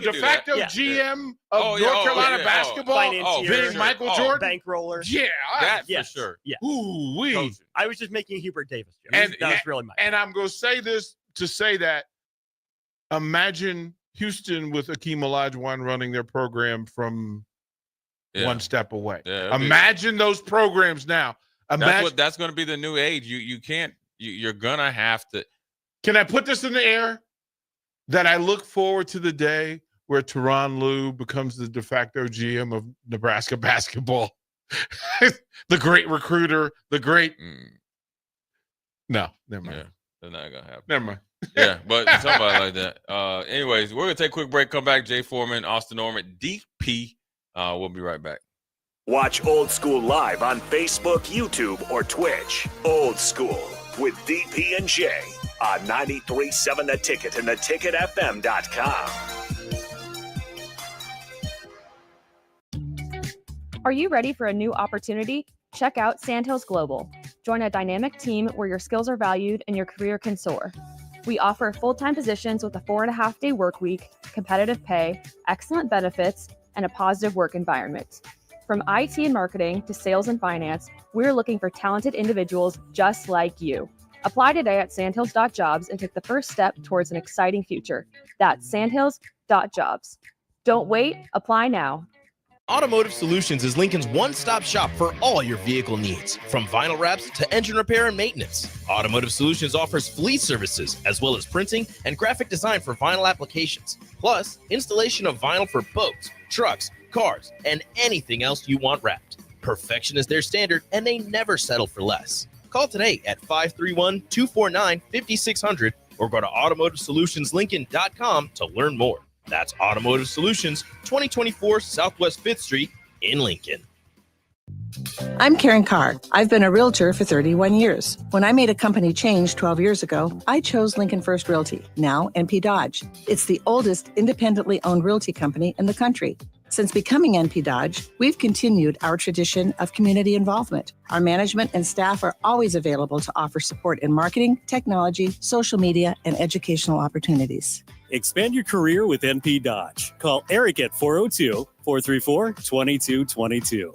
de facto GM of North Carolina basketball being Michael Jordan, bankroller. Yeah, that for sure. Yeah. Ooh-wee. I was just making Hubert Davis. And that was really my. And I'm going to say this to say that. Imagine Houston with Akeem Olajuwon running their program from one step away. Yeah, imagine those programs now. That's going to be the new age. You can't. You're gonna have to. Can I put this in the air? That I look forward to the day where Tyronn Lue becomes the de facto GM of Nebraska basketball. The great recruiter, the great. No, never mind. That's not gonna happen. Never mind. Yeah, but somebody like that. Anyways, we're gonna take a quick break. Come back. Jay Foreman, Austin Oerman, DP. We'll be right back. Watch Old School live on Facebook, YouTube, or Twitch. Old School with DP and J on 93.7 The Ticket and theticketfm.com. Are you ready for a new opportunity? Check out Sandhills Global. Join a dynamic team where your skills are valued and your career can soar. We offer full-time positions with a 4.5-day work week, competitive pay, excellent benefits, and a positive work environment. From IT and marketing to sales and finance, we're looking for talented individuals just like you. Apply today at sandhills.jobs and take the first step towards an exciting future. That's sandhills.jobs. Don't wait, apply now. Automotive Solutions is Lincoln's one-stop shop for all your vehicle needs, from vinyl wraps to engine repair and maintenance. Automotive Solutions offers fleet services, as well as printing and graphic design for vinyl applications, plus installation of vinyl for boats, trucks, cars, and anything else you want wrapped. Perfection is their standard, and they never settle for less. Call today at 531-249-5600 or go to automotivesolutionslincoln.com to learn more. That's Automotive Solutions, 2024 Southwest 5th Street in Lincoln. I'm Karen Carr. I've been a realtor for 31 years. When I made a company change 12 years ago, I chose Lincoln First Realty, now NP Dodge. It's the oldest independently owned realty company in the country. Since becoming NP Dodge, we've continued our tradition of community involvement. Our management and staff are always available to offer support in marketing, technology, social media, and educational opportunities. Expand your career with NP Dodge. Call Eric at 402-434-2222.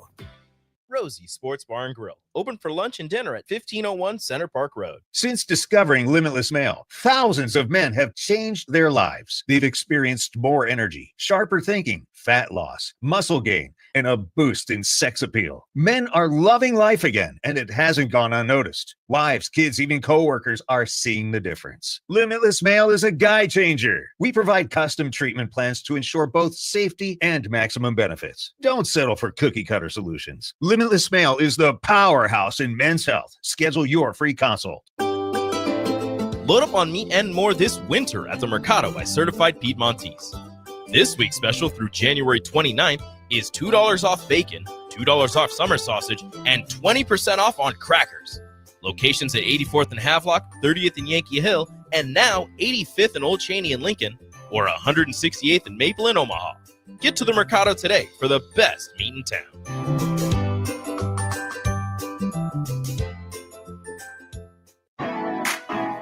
Rosie's Sports Bar and Grill, open for lunch and dinner at 1501 Center Park Road. Since discovering Limitless Mail, thousands of men have changed their lives. They've experienced more energy, sharper thinking, fat loss, muscle gain, and a boost in sex appeal. Men are loving life again, and it hasn't gone unnoticed. Wives, kids, even coworkers are seeing the difference. Limitless Mail is a guy changer. We provide custom treatment plans to ensure both safety and maximum benefits. Don't settle for cookie-cutter solutions. Limitless Mail is the powerhouse in men's health. Schedule your free consult. Load up on meat and more this winter at the Mercado by Certified Piedmontese. This week's special through January 29th is $2 off bacon, $2 off summer sausage, and 20% off on crackers. Locations at 84th and Havelock, 30th and Yankee Hill, and now 85th and Old Cheney in Lincoln, or 168th and Maple in Omaha. Get to the Mercado today for the best meat in town.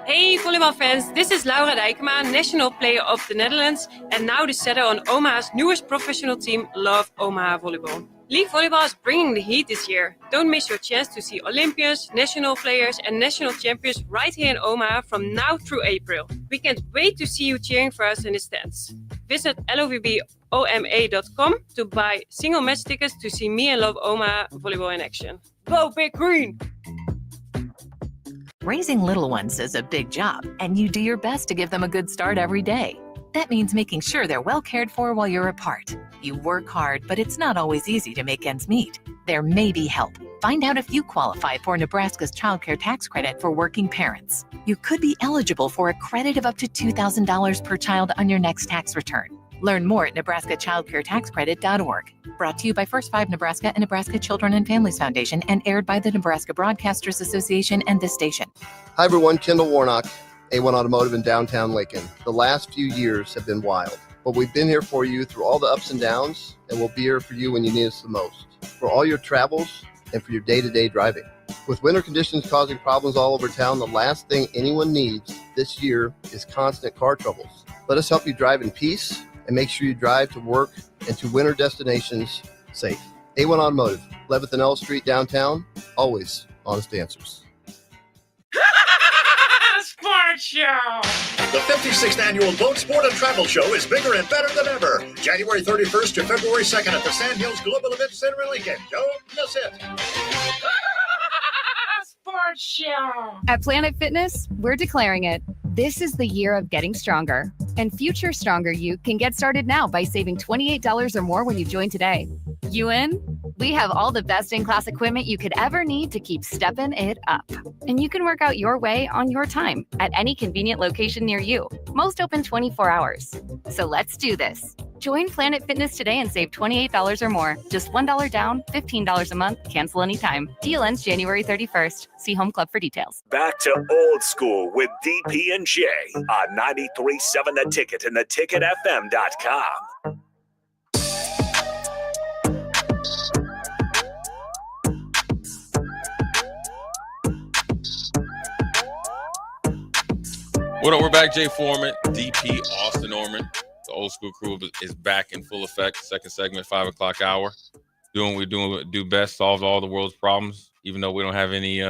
Hey volleyball fans, this is Laura Dijkema, National Player of the Netherlands and now the setter on Omaha's newest professional team, Love Omaha Volleyball. League volleyball is bringing the heat this year. Don't miss your chance to see Olympians, national players and national champions right here in Omaha from now through April. We can't wait to see you cheering for us in the stands. Visit lovboma.com to buy single match tickets to see me and Love Omaha Volleyball in action. Go Big Green! Raising little ones is a big job, and you do your best to give them a good start every day. That means making sure they're well cared for while you're apart. You work hard, but it's not always easy to make ends meet. There may be help. Find out if you qualify for Nebraska's Child Care Tax Credit for working parents. You could be eligible for a credit of up to $2,000 per child on your next tax return. Learn more at nebraskachildcaretaxcredit.org. Brought to you by First 5 Nebraska and Nebraska Children and Families Foundation and aired by the Nebraska Broadcasters Association and this station. Hi, everyone. Kendall Warnock, A1 Automotive in downtown Lincoln. The last few years have been wild, but we've been here for you through all the ups and downs, and we'll be here for you when you need us the most, for all your travels and for your day-to-day driving. With winter conditions causing problems all over town, the last thing anyone needs this year is constant car troubles. Let us help you drive in peace and make sure you drive to work and to winter destinations safe. A1 Automotive, 11th and L Street downtown, always honest answers. Sports Show! The 56th Annual Boat Sport and Travel Show is bigger and better than ever. January 31st to February 2nd at the Sandhills Global Event Center in Lincoln. Don't miss it. Sports Show! At Planet Fitness, we're declaring it. This is the year of getting stronger. And future stronger you can get started now by saving $28 or more when you join today. You in? We have all the best-in-class equipment you could ever need to keep stepping it up. And you can work out your way on your time at any convenient location near you. Most open 24 hours. So let's do this. Join Planet Fitness today and save $28 or more. Just $1 down, $15 a month, cancel anytime. Deal ends January 31st. See Home Club for details. Back to Old School with DP and J on 93.7 The Ticket and theticketfm.com. What up? We're back. Jay Foreman, DP, Austin Oerman. The Old School crew is back in full effect. Second segment, 5 o'clock hour. Doing what we do best, solve all the world's problems, even though we don't have any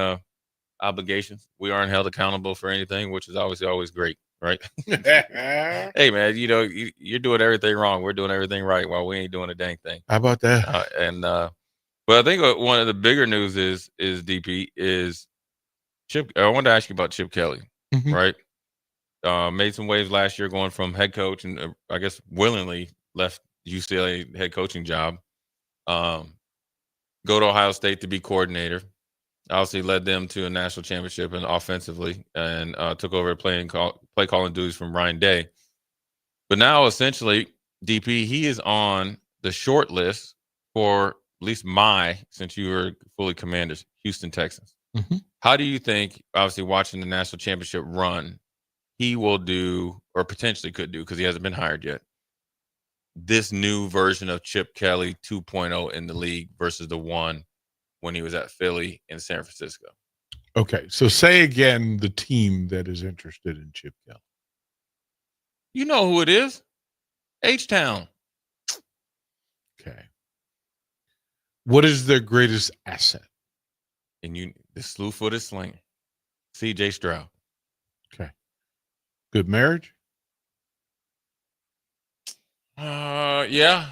obligations. We aren't held accountable for anything, which is obviously always great, right? Hey, man, you're doing everything wrong. We're doing everything right while we ain't doing a dang thing. How about that? But I think one of the bigger news is DP is Chip. I wanted to ask you about Chip Kelly, right? Made some waves last year going from head coach and I guess willingly left UCLA head coaching job. Go to Ohio State to be coordinator. Obviously led them to a national championship and offensively and took over play calling duties from Ryan Day. But now essentially, DP, he is on the short list for at least since you were fully Commanders, Houston Texans. How do you think, obviously watching the national championship run, he will do, or potentially could do, because he hasn't been hired yet, this new version of Chip Kelly 2.0 in the league versus the one when he was at Philly and San Francisco? Okay, so say again the team that is interested in Chip Kelly. You know who it is. H-Town. Okay. What is their greatest asset? And the slew-footed slinger, C.J. Stroud. Okay. Good marriage? Yeah.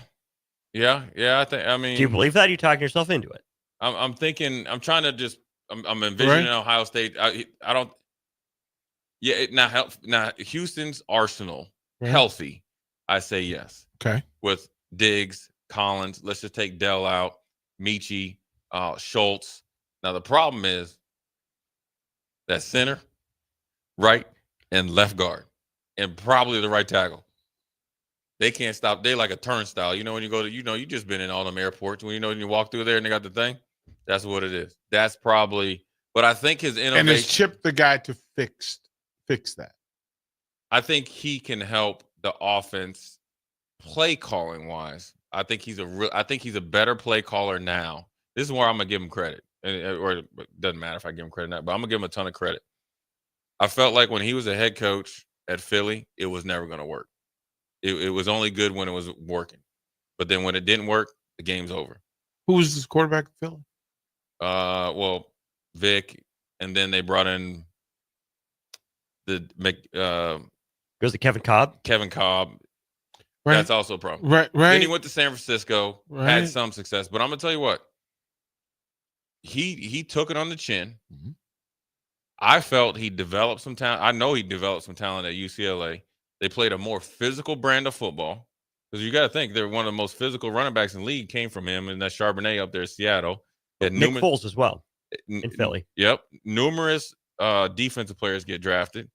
I mean, do you believe that? You're talking yourself into it. I'm thinking. I'm trying to just. I'm envisioning Ohio State. I don't. Yeah. Now Houston's arsenal healthy. I say yes. Okay. With Diggs, Collins. Let's just take Dell out. Michi, Schultz. Now the problem is that center, right, and left guard, and probably the right tackle. They can't stop. They like a turnstile. When you go to, you just been in all them airports. When you walk through there and they got the thing, that's what it is. That's probably. But I think his innovation. And is Chip the guy to fix that? I think he can help the offense play calling wise. I think he's a better play caller now. This is where I'm gonna give him credit, or it doesn't matter if I give him credit or not, but I'm gonna give him a ton of credit. I felt like when he was a head coach at Philly, it was never gonna work. It was only good when it was working, but then when it didn't work, the game's over. Who was this quarterback at Philly? Well, Vic, and then they brought in goes to Kevin Cobb. Kevin Cobb. Right. That's also a problem. Right. Then he went to San Francisco, had some success, but I'm gonna tell you what. He took it on the chin. I felt he developed some talent. I know he developed some talent at UCLA. They played a more physical brand of football, because you got to think they're one of the most physical running backs in the league came from him, and that Charbonnet up there in Seattle. Nick Foles as well in Philly. Yep. Numerous defensive players get drafted.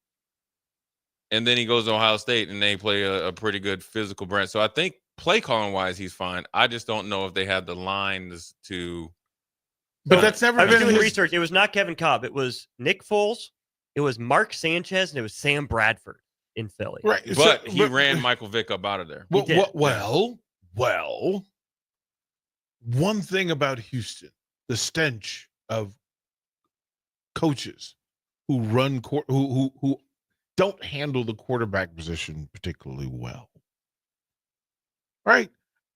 And then he goes to Ohio State, and they play a pretty good physical brand. So I think play calling wise, he's fine. I just don't know if they had the lines to. But that's never been doing research. It was not Kevin Cobb. It was Nick Foles. It was Mark Sanchez, and it was Sam Bradford in Philly. Right. But he ran Michael Vick up out of there. Well, one thing about Houston, the stench of coaches who run who don't handle the quarterback position particularly well. Right?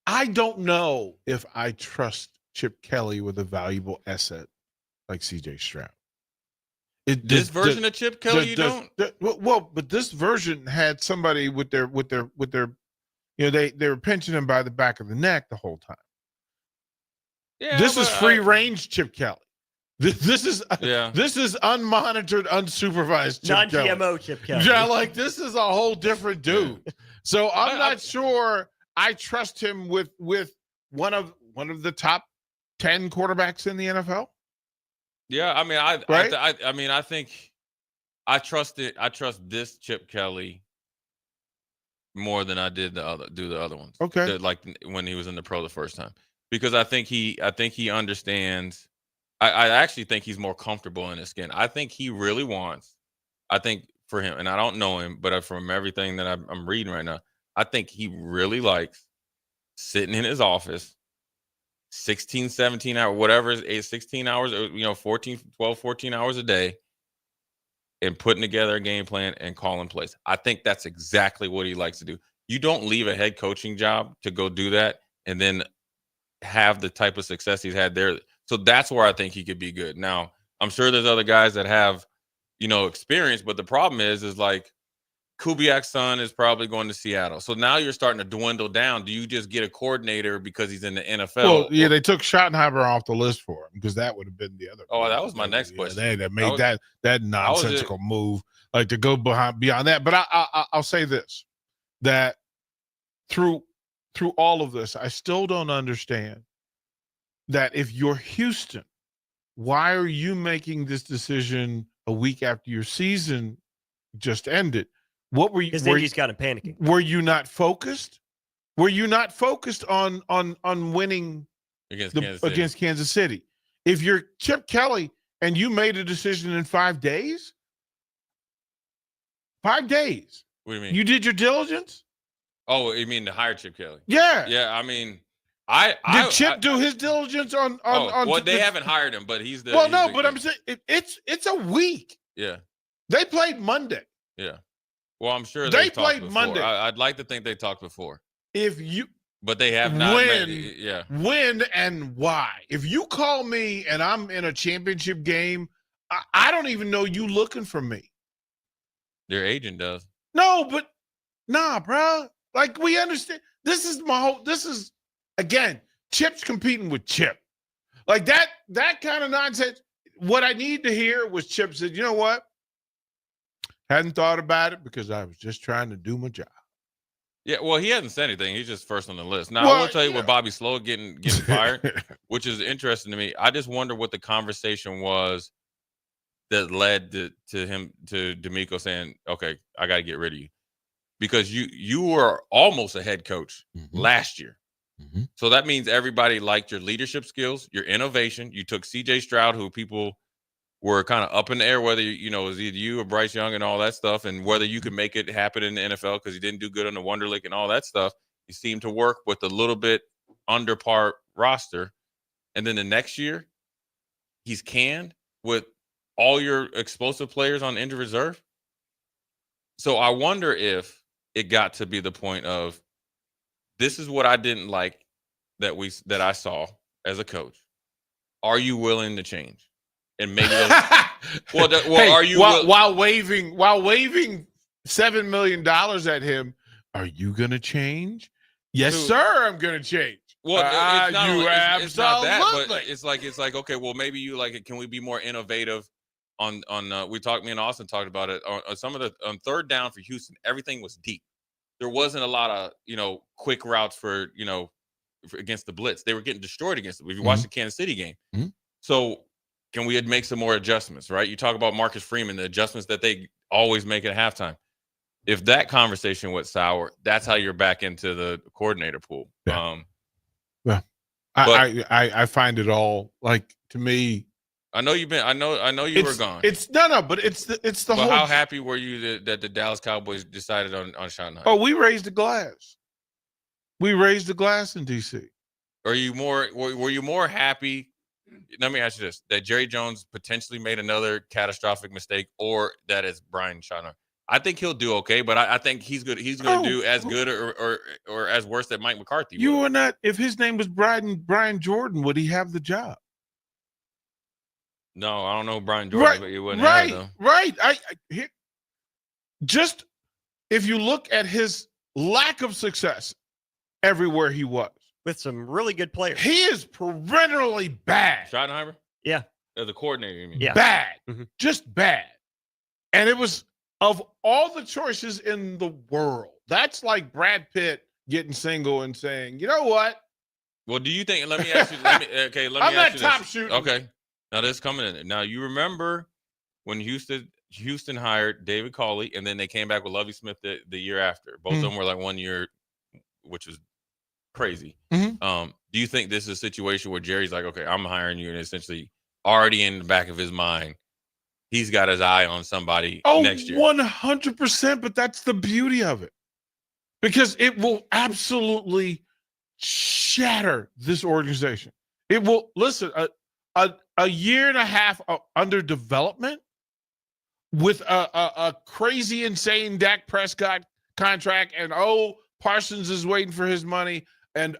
I don't know if I trust Chip Kelly with a valuable asset like C.J. Stroud. This version of Chip Kelly, you don't. But this version had somebody with their, they were pinching him by the back of the neck the whole time. Yeah, this is free range Chip Kelly. This is unmonitored, unsupervised Chip Kelly. Non-GMO Chip Kelly. Yeah, like this is a whole different dude. So I'm not sure I trust him with one of the top 10 quarterbacks in the NFL. Yeah, I mean, Right? I think I trust this Chip Kelly more than I did the other ones. Okay. Like when he was in the pro the first time, because I think he understands. I actually think he's more comfortable in his skin. I think he really wants. I think for him, and I don't know him, but from everything that I'm reading right now, I think he really likes sitting in his office 16, 17 hours, whatever is 16 hours, 14 hours a day, and putting together a game plan and calling plays. I think that's exactly what he likes to do. You don't leave a head coaching job to go do that and then have the type of success he's had there. So that's where I think he could be good. Now, I'm sure there's other guys that have, experience, but the problem is like Kubiak's son is probably going to Seattle. So now you're starting to dwindle down. Do you just get a coordinator because he's in the NFL? Well, yeah, they took Schottenheimer off the list for him because that would have been the other. Oh, that was my next question. They made that nonsensical move, like to go beyond that. But I'll say this, that through all of this, I still don't understand that if you're Houston, why are you making this decision a week after your season just ended? What were you? Because Indy's got him panicking. Were you not focused? Were you not focused on winning against Kansas City? If you're Chip Kelly and you made a decision in 5 days, 5 days. What do you mean? You did your diligence? Oh, you mean to hire Chip Kelly? Yeah. Yeah, I mean, did Chip do his diligence on? Well, they haven't hired him, but he's the. Well, no, but I'm saying it's a week. Yeah. They played Monday. Yeah. Well, I'm sure they played before. Monday. I'd like to think they talked before. But they have not. When and why? If you call me and I'm in a championship game, I don't even know you looking for me. Their agent does. No, but bro. Like, we understand. This is again, Chip's competing with Chip. Like that kind of nonsense. What I need to hear was Chip said, you know what? Hadn't thought about it because I was just trying to do my job. Yeah, well, he hasn't said anything. He's just first on the list. Now, I will tell you with Bobby Slow getting fired, which is interesting to me. I just wonder what the conversation was that led to D'Amico saying, okay, I got to get rid of you. Because you were almost a head coach last year. Mm-hmm. So that means everybody liked your leadership skills, your innovation. You took C.J. Stroud, who people were kind of up in the air, whether, it was either you or Bryce Young and all that stuff, and whether you could make it happen in the NFL because he didn't do good on the Wonderlic and all that stuff. You seemed to work with a little bit under par roster. And then the next year, he's canned with all your explosive players on injured reserve. So I wonder if it got to be the point of, this is what I didn't like that I saw as a coach. Are you willing to change? And maybe are you while waving $7 million at him? Are you going to change? Yes, sir. I'm going to change. Well, it's not absolutely. But it's like okay. Well, maybe you like it. Can we be more innovative? Me and Austin talked about it on some of on third down for Houston. Everything was deep. There wasn't a lot of quick routes for against the blitz. They were getting destroyed against it. If you watch the Kansas City game, so. Can we make some more adjustments, right? You talk about Marcus Freeman, the adjustments that they always make at halftime. If that conversation went sour, that's how you're back into the coordinator pool. Yeah. I find it all, like, to me. I know you've been. I know you were gone. But it's the whole. How happy were you that the Dallas Cowboys decided on Schottenheimer? Oh, we raised the glass. We raised the glass in DC. Were you more happy? Let me ask you this: that Jerry Jones potentially made another catastrophic mistake, or that is Brian Schottenheimer? I think he'll do okay, but I think he's good. He's going to do as good or as worse that Mike McCarthy. You were not. If his name was Brian Jordan, would he have the job? No, I don't know Brian Jordan, but you wouldn't have though. Right. Just if you look at his lack of success everywhere he was. With some really good players. He is perennially bad. Schottenheimer? Yeah. As a coordinator, you mean? Yeah. Bad. Mm-hmm. Just bad. And it was, of all the choices in the world, that's like Brad Pitt getting single and saying, you know what? Well, do you think? Let me ask you. Let me I'm ask you not this. top shooting. Okay, now this coming in. Now you remember when Houston hired David Cawley, and then they came back with Lovie Smith the year after. Both of them were like 1 year, which was crazy. Do you think this is a situation where Jerry's like, okay, I'm hiring you, and essentially already in the back of his mind, he's got his eye on somebody next year? 100%, but that's the beauty of it. Because it will absolutely shatter this organization. It will, listen, a year and a half under development with a crazy, insane Dak Prescott contract, and Parsons is waiting for his money, and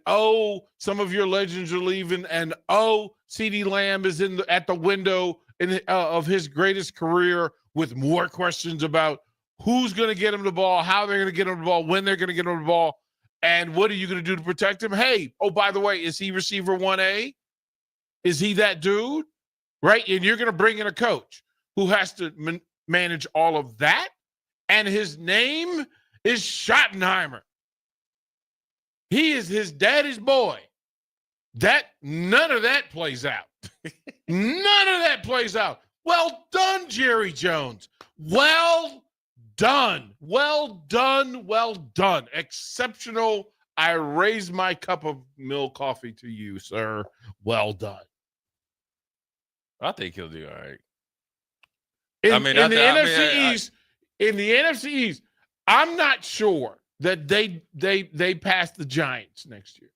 some of your legends are leaving, and CeeDee Lamb is at the window of his greatest career with more questions about who's going to get him the ball, how they're going to get him the ball, when they're going to get him the ball, and what are you going to do to protect him? Hey, by the way, is he receiver 1A? Is he that dude? Right? And you're going to bring in a coach who has to manage all of that, and his name is Schottenheimer. He is his daddy's boy. None of that plays out. None of that plays out. Well done, Jerry Jones. Well done. Well done. Well done. Exceptional. I raise my cup of milk coffee to you, sir. Well done. I think he'll do all right. In the NFC East, I'm not sure that they pass the Giants next year.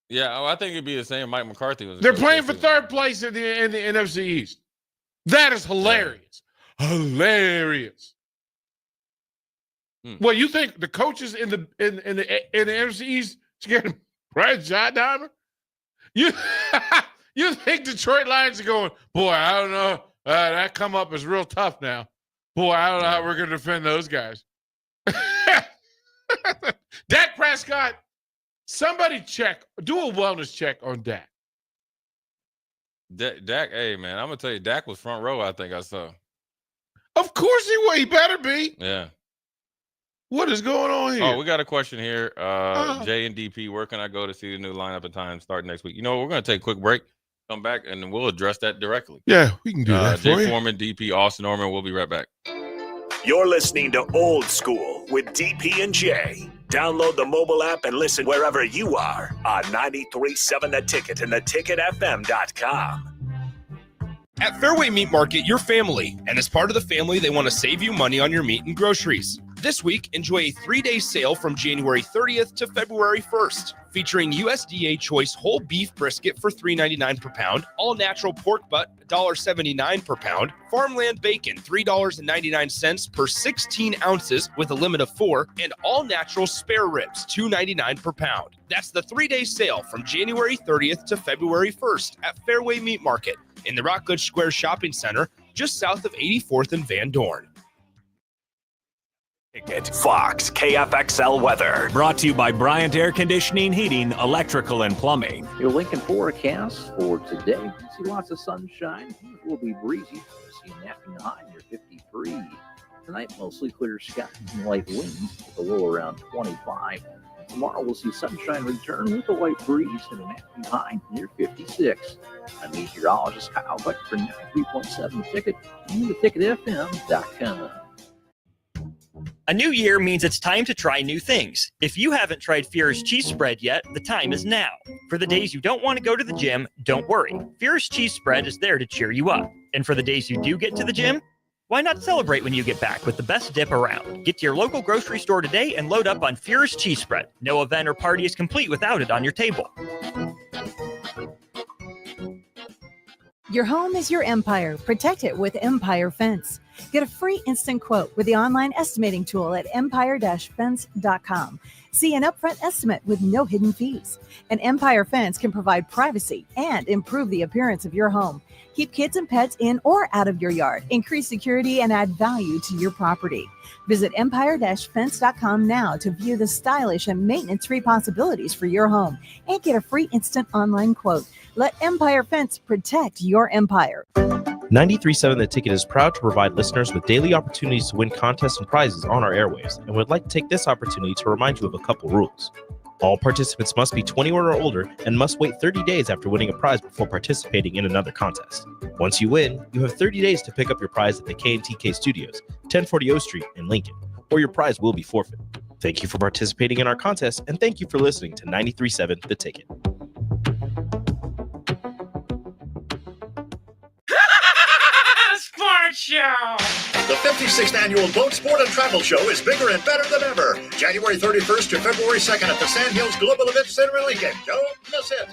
Yeah, I think it'd be the same. Mike McCarthy was. They're playing for third place in the NFC East. That is hilarious. Yeah. Hilarious. Well, you think the coaches in the NFC East scared of Brad Schottenheimer? You think Detroit Lions are going, boy, I don't know. That come up is real tough now. Boy, I don't know how we're going to defend those guys. Dak Prescott, somebody do a wellness check on Dak. Dak, hey, man, I'm going to tell you, Dak was front row, I think I saw. Of course he will. He better be. Yeah. What is going on here? Oh, we got a question here. Jay and DP, where can I go to see the new lineup and time starting next week? You know, we're going to take a quick break, come back, and we'll address that directly. Yeah, we can do that for Jay you. Foreman, DP, Austin Oerman. We'll be right back. You're listening to Old School with DP and J. Download the mobile app and listen wherever you are on 93.7 The Ticket and theticketfm.com. At Fairway Meat Market, you're family, and as part of the family, they want to save you money on your meat and groceries. This week, enjoy a 3-day sale from January 30th to February 1st, featuring USDA Choice whole beef brisket for $3.99 per pound, all-natural pork butt $1.79 per pound, farmland bacon $3.99 per 16 ounces with a limit of 4, and all-natural spare ribs $2.99 per pound. That's the 3-day sale from January 30th to February 1st at Fairway Meat Market in the Rockledge Square Shopping Center, just south of 84th and Van Dorn. Fox KFXL weather. Brought to you by Bryant Air Conditioning, Heating, Electrical, and Plumbing. Your Lincoln forecast for today. You see lots of sunshine. It will be breezy. You see an afternoon high near 53. Tonight, mostly clear skies and light winds with a low around 25. Tomorrow, we'll see sunshine return with a light breeze and an afternoon high near 56. I'm meteorologist Kyle Buck for 93.7 Ticket and theticketfm.com. A new year means it's time to try new things. If you haven't tried Fear's Cheese Spread yet, the time is now. For the days you don't want to go to the gym, don't worry. Fear's Cheese Spread is there to cheer you up. And for the days you do get to the gym, why not celebrate when you get back with the best dip around? Get to your local grocery store today and load up on Fear's Cheese Spread. No event or party is complete without it on your table. Your home is your empire. Protect it with Empire Fence. Get a free instant quote with the online estimating tool at empire-fence.com. See an upfront estimate with no hidden fees. An Empire Fence can provide privacy and improve the appearance of your home. Keep kids and pets in or out of your yard. Increase security and add value to your property. Visit empire-fence.com now to view the stylish and maintenance-free possibilities for your home and get a free instant online quote. Let Empire Fence protect your empire. 93.7 The Ticket is proud to provide listeners with daily opportunities to win contests and prizes on our airwaves, and would like to take this opportunity to remind you of a couple rules. All participants must be 21 or older and must wait 30 days after winning a prize before participating in another contest. Once you win, you have 30 days to pick up your prize at the K&TK Studios, 1040 O Street in Lincoln, or your prize will be forfeited. Thank you for participating in our contest, and thank you for listening to 93.7 The Ticket. Sports Show! The 56th annual Boat Sport and Travel Show is bigger and better than ever. January 31st to February 2nd at the Sand Hills Global Event Center in Lincoln. Don't miss it.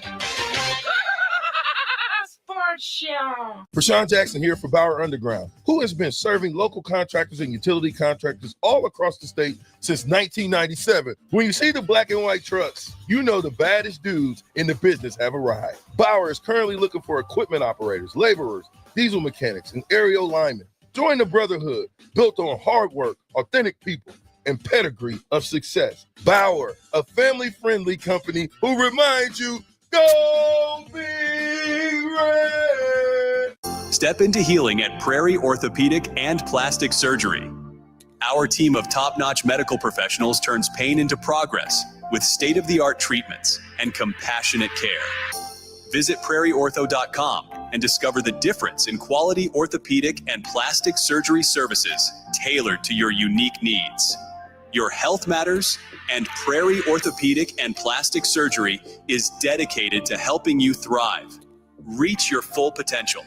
Sports Show! Rashawn Jackson here for Bauer Underground, who has been serving local contractors and utility contractors all across the state since 1997. When you see the black and white trucks, you know the baddest dudes in the business have arrived. Bauer is currently looking for equipment operators, laborers, diesel mechanics, and aerial linemen. Join the brotherhood built on hard work, authentic people, and pedigree of success. Bauer, a family-friendly company who reminds you, go Big Red! Step into healing at Prairie Orthopedic and Plastic Surgery. Our team of top-notch medical professionals turns pain into progress with state-of-the-art treatments and compassionate care. Visit prairieortho.com and discover the difference in quality orthopedic and plastic surgery services tailored to your unique needs. Your health matters, and Prairie Orthopedic and Plastic Surgery is dedicated to helping you thrive. Reach your full potential.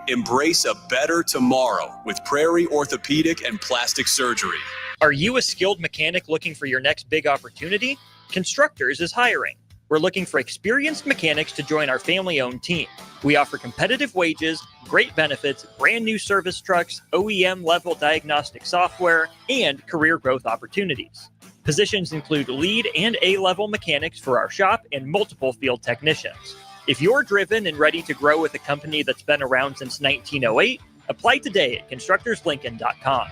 Embrace a better tomorrow with Prairie Orthopedic and Plastic Surgery. Are you a skilled mechanic looking for your next big opportunity? Constructors is hiring. We're looking for experienced mechanics to join our family-owned team. We offer competitive wages, great benefits, brand new service trucks, OEM-level diagnostic software, and career growth opportunities. Positions include lead and A-level mechanics for our shop and multiple field technicians. If you're driven and ready to grow with a company that's been around since 1908, apply today at constructorslincoln.com.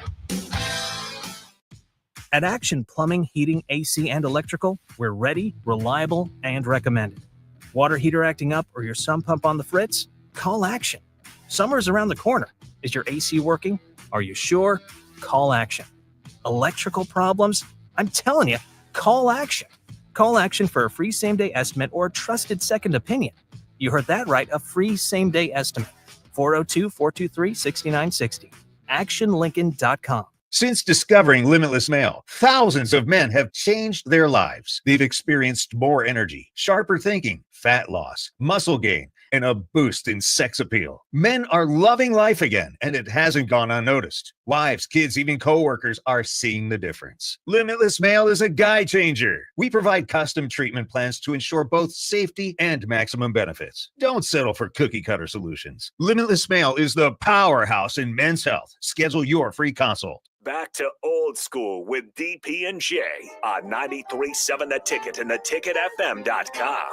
At Action Plumbing, Heating, AC, and Electrical, we're ready, reliable, and recommended. Water heater acting up or your sump pump on the fritz? Call Action. Summer's around the corner. Is your AC working? Are you sure? Call Action. Electrical problems? I'm telling you, call Action. Call Action for a free same-day estimate or a trusted second opinion. You heard that right, a free same-day estimate. 402-423-6960. ActionLincoln.com. Since discovering Limitless Mail, thousands of men have changed their lives. They've experienced more energy, sharper thinking, fat loss, muscle gain, and a boost in sex appeal. Men are loving life again, and it hasn't gone unnoticed. Wives, kids, even coworkers are seeing the difference. Limitless Mail is a guy changer. We provide custom treatment plans to ensure both safety and maximum benefits. Don't settle for cookie-cutter solutions. Limitless Mail is the powerhouse in men's health. Schedule your free consult. Back to old school with DP and J on 93.7 The Ticket and theticketfm.com.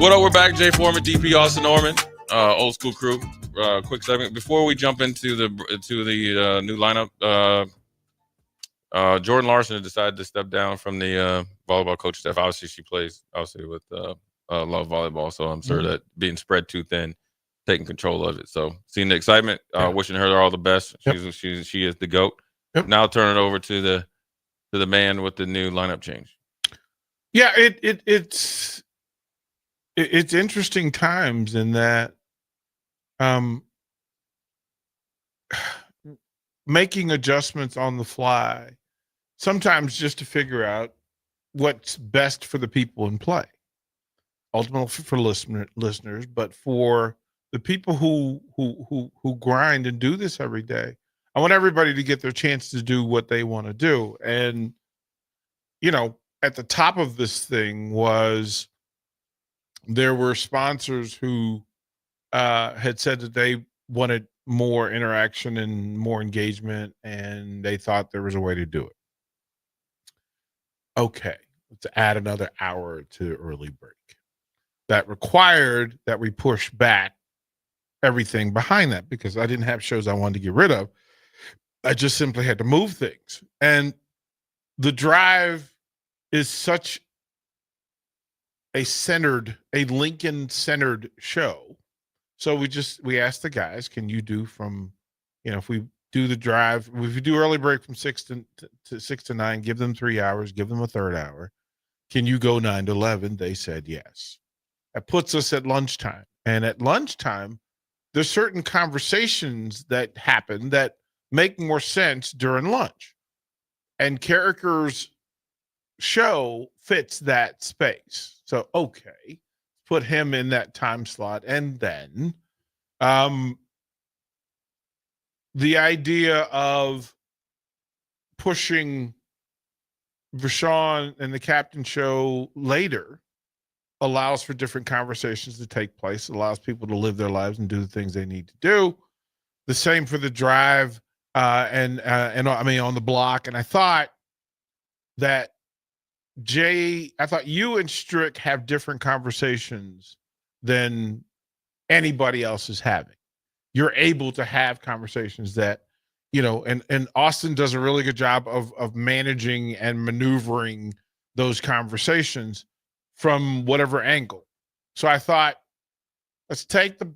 What up? We're back. Jay Foreman, DP, Austin Oerman, old school crew. Quick segment before we jump into the new lineup. Jordan Larson decided to step down from the volleyball coach staff. Obviously, she plays with Love Volleyball, so I'm sure that being spread too thin, taking control of it. So seeing the excitement, wishing her all the best. She is the GOAT. Yep. Now turn it over to the man with the new lineup change. Yeah, it's interesting times in that making adjustments on the fly, sometimes just to figure out what's best for the people in play. Ultimately for listeners, but for the people who grind and do this every day, I want everybody to get their chance to do what they want to do. And, at the top of this thing was there were sponsors who had said that they wanted more interaction and more engagement, and they thought there was a way to do it. Okay, let's add another hour to early break. That required that we push back everything behind that because I didn't have shows I wanted to get rid of. I just simply had to move things. And the drive is such a Lincoln-centered show So we asked the guys, can you do from, if we do the drive, if we do early break from 6 to 9, give them 3 hours, give them a third hour. Can you go 9 to 11? They said yes. That puts us at lunchtime. And at lunchtime, there's certain conversations that happen that make more sense during lunch. And Carricker's show fits that space. So, okay, put him in that time slot. And then the idea of pushing Vashon and the Captain show later allows for different conversations to take place, allows people to live their lives and do the things they need to do. The same for the drive and on the block. And I thought that you and Strick have different conversations than anybody else is having. You're able to have conversations that, and Austin does a really good job of managing and maneuvering those conversations from whatever angle. So I thought, let's take the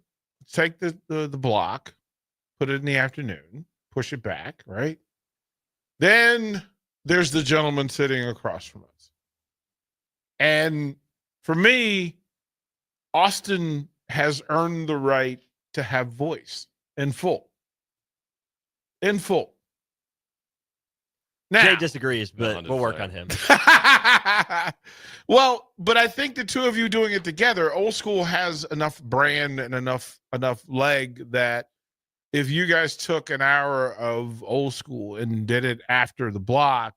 block, put it in the afternoon, push it back, right? Then there's the gentleman sitting across from us. And for me, Austin has earned the right to have voice in full. Now, Jay disagrees, but we'll work on him. Well, but I think the two of you doing it together, Old School has enough brand and enough leg that if you guys took an hour of Old School and did it after the block,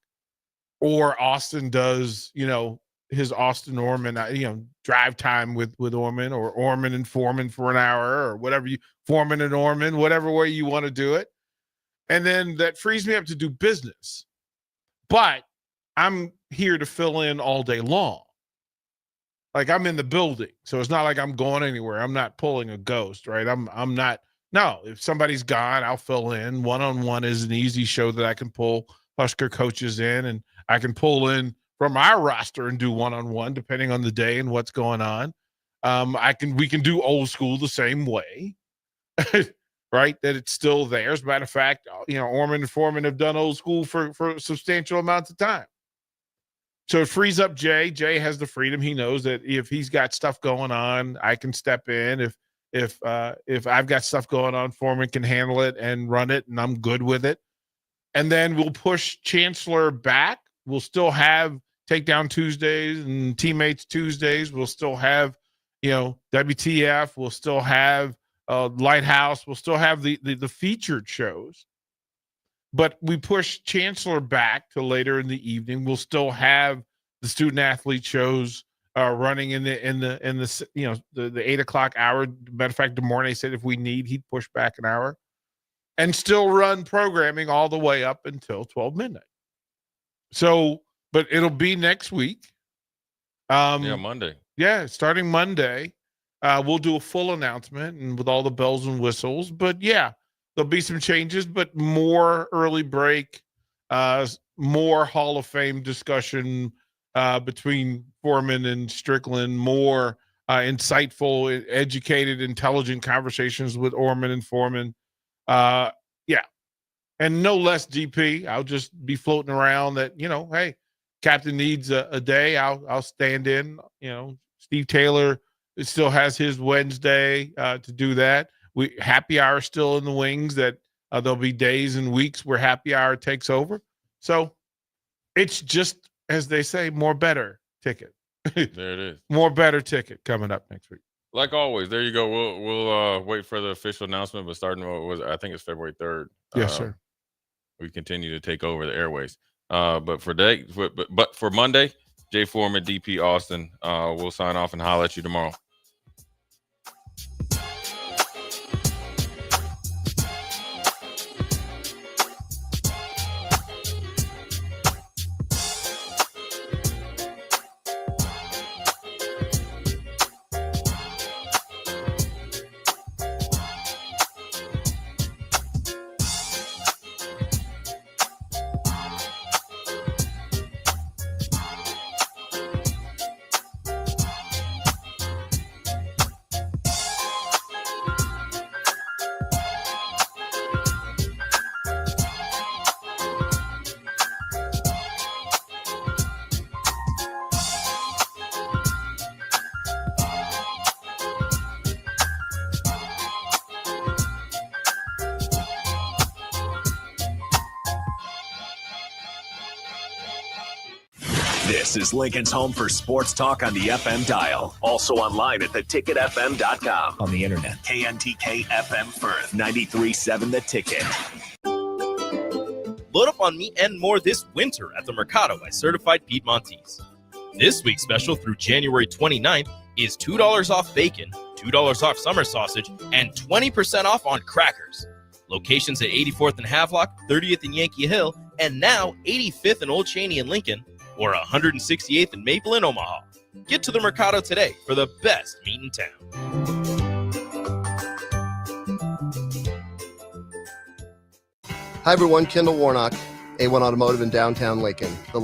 or Austin does, his Austin Oerman, drive time with Oerman, or Oerman and Foreman for an hour, or whatever Foreman and Oerman, whatever way you want to do it. And then that frees me up to do business. But I'm here to fill in all day long. Like, I'm in the building. So it's not like I'm going anywhere. I'm not pulling a ghost, right? I'm not. No, if somebody's gone, I'll fill in. One-on-one is an easy show that I can pull Husker coaches in, and I can pull in from our roster and do one-on-one depending on the day and what's going on. We can do Old School the same way. Right, that it's still there. As a matter of fact, Oerman and Foreman have done Old School for substantial amounts of time. So it frees up Jay. Jay has the freedom. He knows that if he's got stuff going on, I can step in. If I've got stuff going on, Foreman can handle it and run it, and I'm good with it. And then we'll push Chancellor back. We'll still have Takedown Tuesdays and Teammates Tuesdays. We'll still have, WTF. We'll still have Lighthouse. We'll still have the featured shows, but we push Chancellor back to later in the evening. We'll still have the student athlete shows running in the 8:00 hour. Matter of fact, DeMornay said if we need, he'd push back an hour and still run programming all the way up until 12 midnight. So, but it'll be next week. Monday. Yeah, starting Monday. We'll do a full announcement and with all the bells and whistles. But yeah, there'll be some changes, but more early break, more Hall of Fame discussion between Foreman and Strickland, more insightful, educated, intelligent conversations with Oerman and Foreman. And no less DP. I'll just be floating around that, hey, Captain needs a day. I'll stand in. Steve Taylor still has his Wednesday to do that. Happy hour still in the wings, that there'll be days and weeks where happy hour takes over. So it's just, as they say, more better ticket. There it is. More better ticket coming up next week. Like always, there you go. We'll wait for the official announcement, but starting I think it's February 3rd. Yes, sir. We continue to take over the airways. But for Monday, Jay Foreman, DP Austin, we'll sign off and holler at you tomorrow. This is Lincoln's home for sports talk on the FM dial. Also online at theticketfm.com. On the internet. KNTK FM Firth, 93.7 The Ticket. Load up on meat and more this winter at the Mercado by Certified Piedmontese. This week's special through January 29th is $2 off bacon, $2 off summer sausage, and 20% off on crackers. Locations at 84th and Havelock, 30th and Yankee Hill, and now 85th and Old Cheney in Lincoln, or 168th and Maple in Omaha. Get to the Mercado today for the best meat in town. Hi everyone, Kendall Warnock, A1 Automotive in downtown Lincoln. The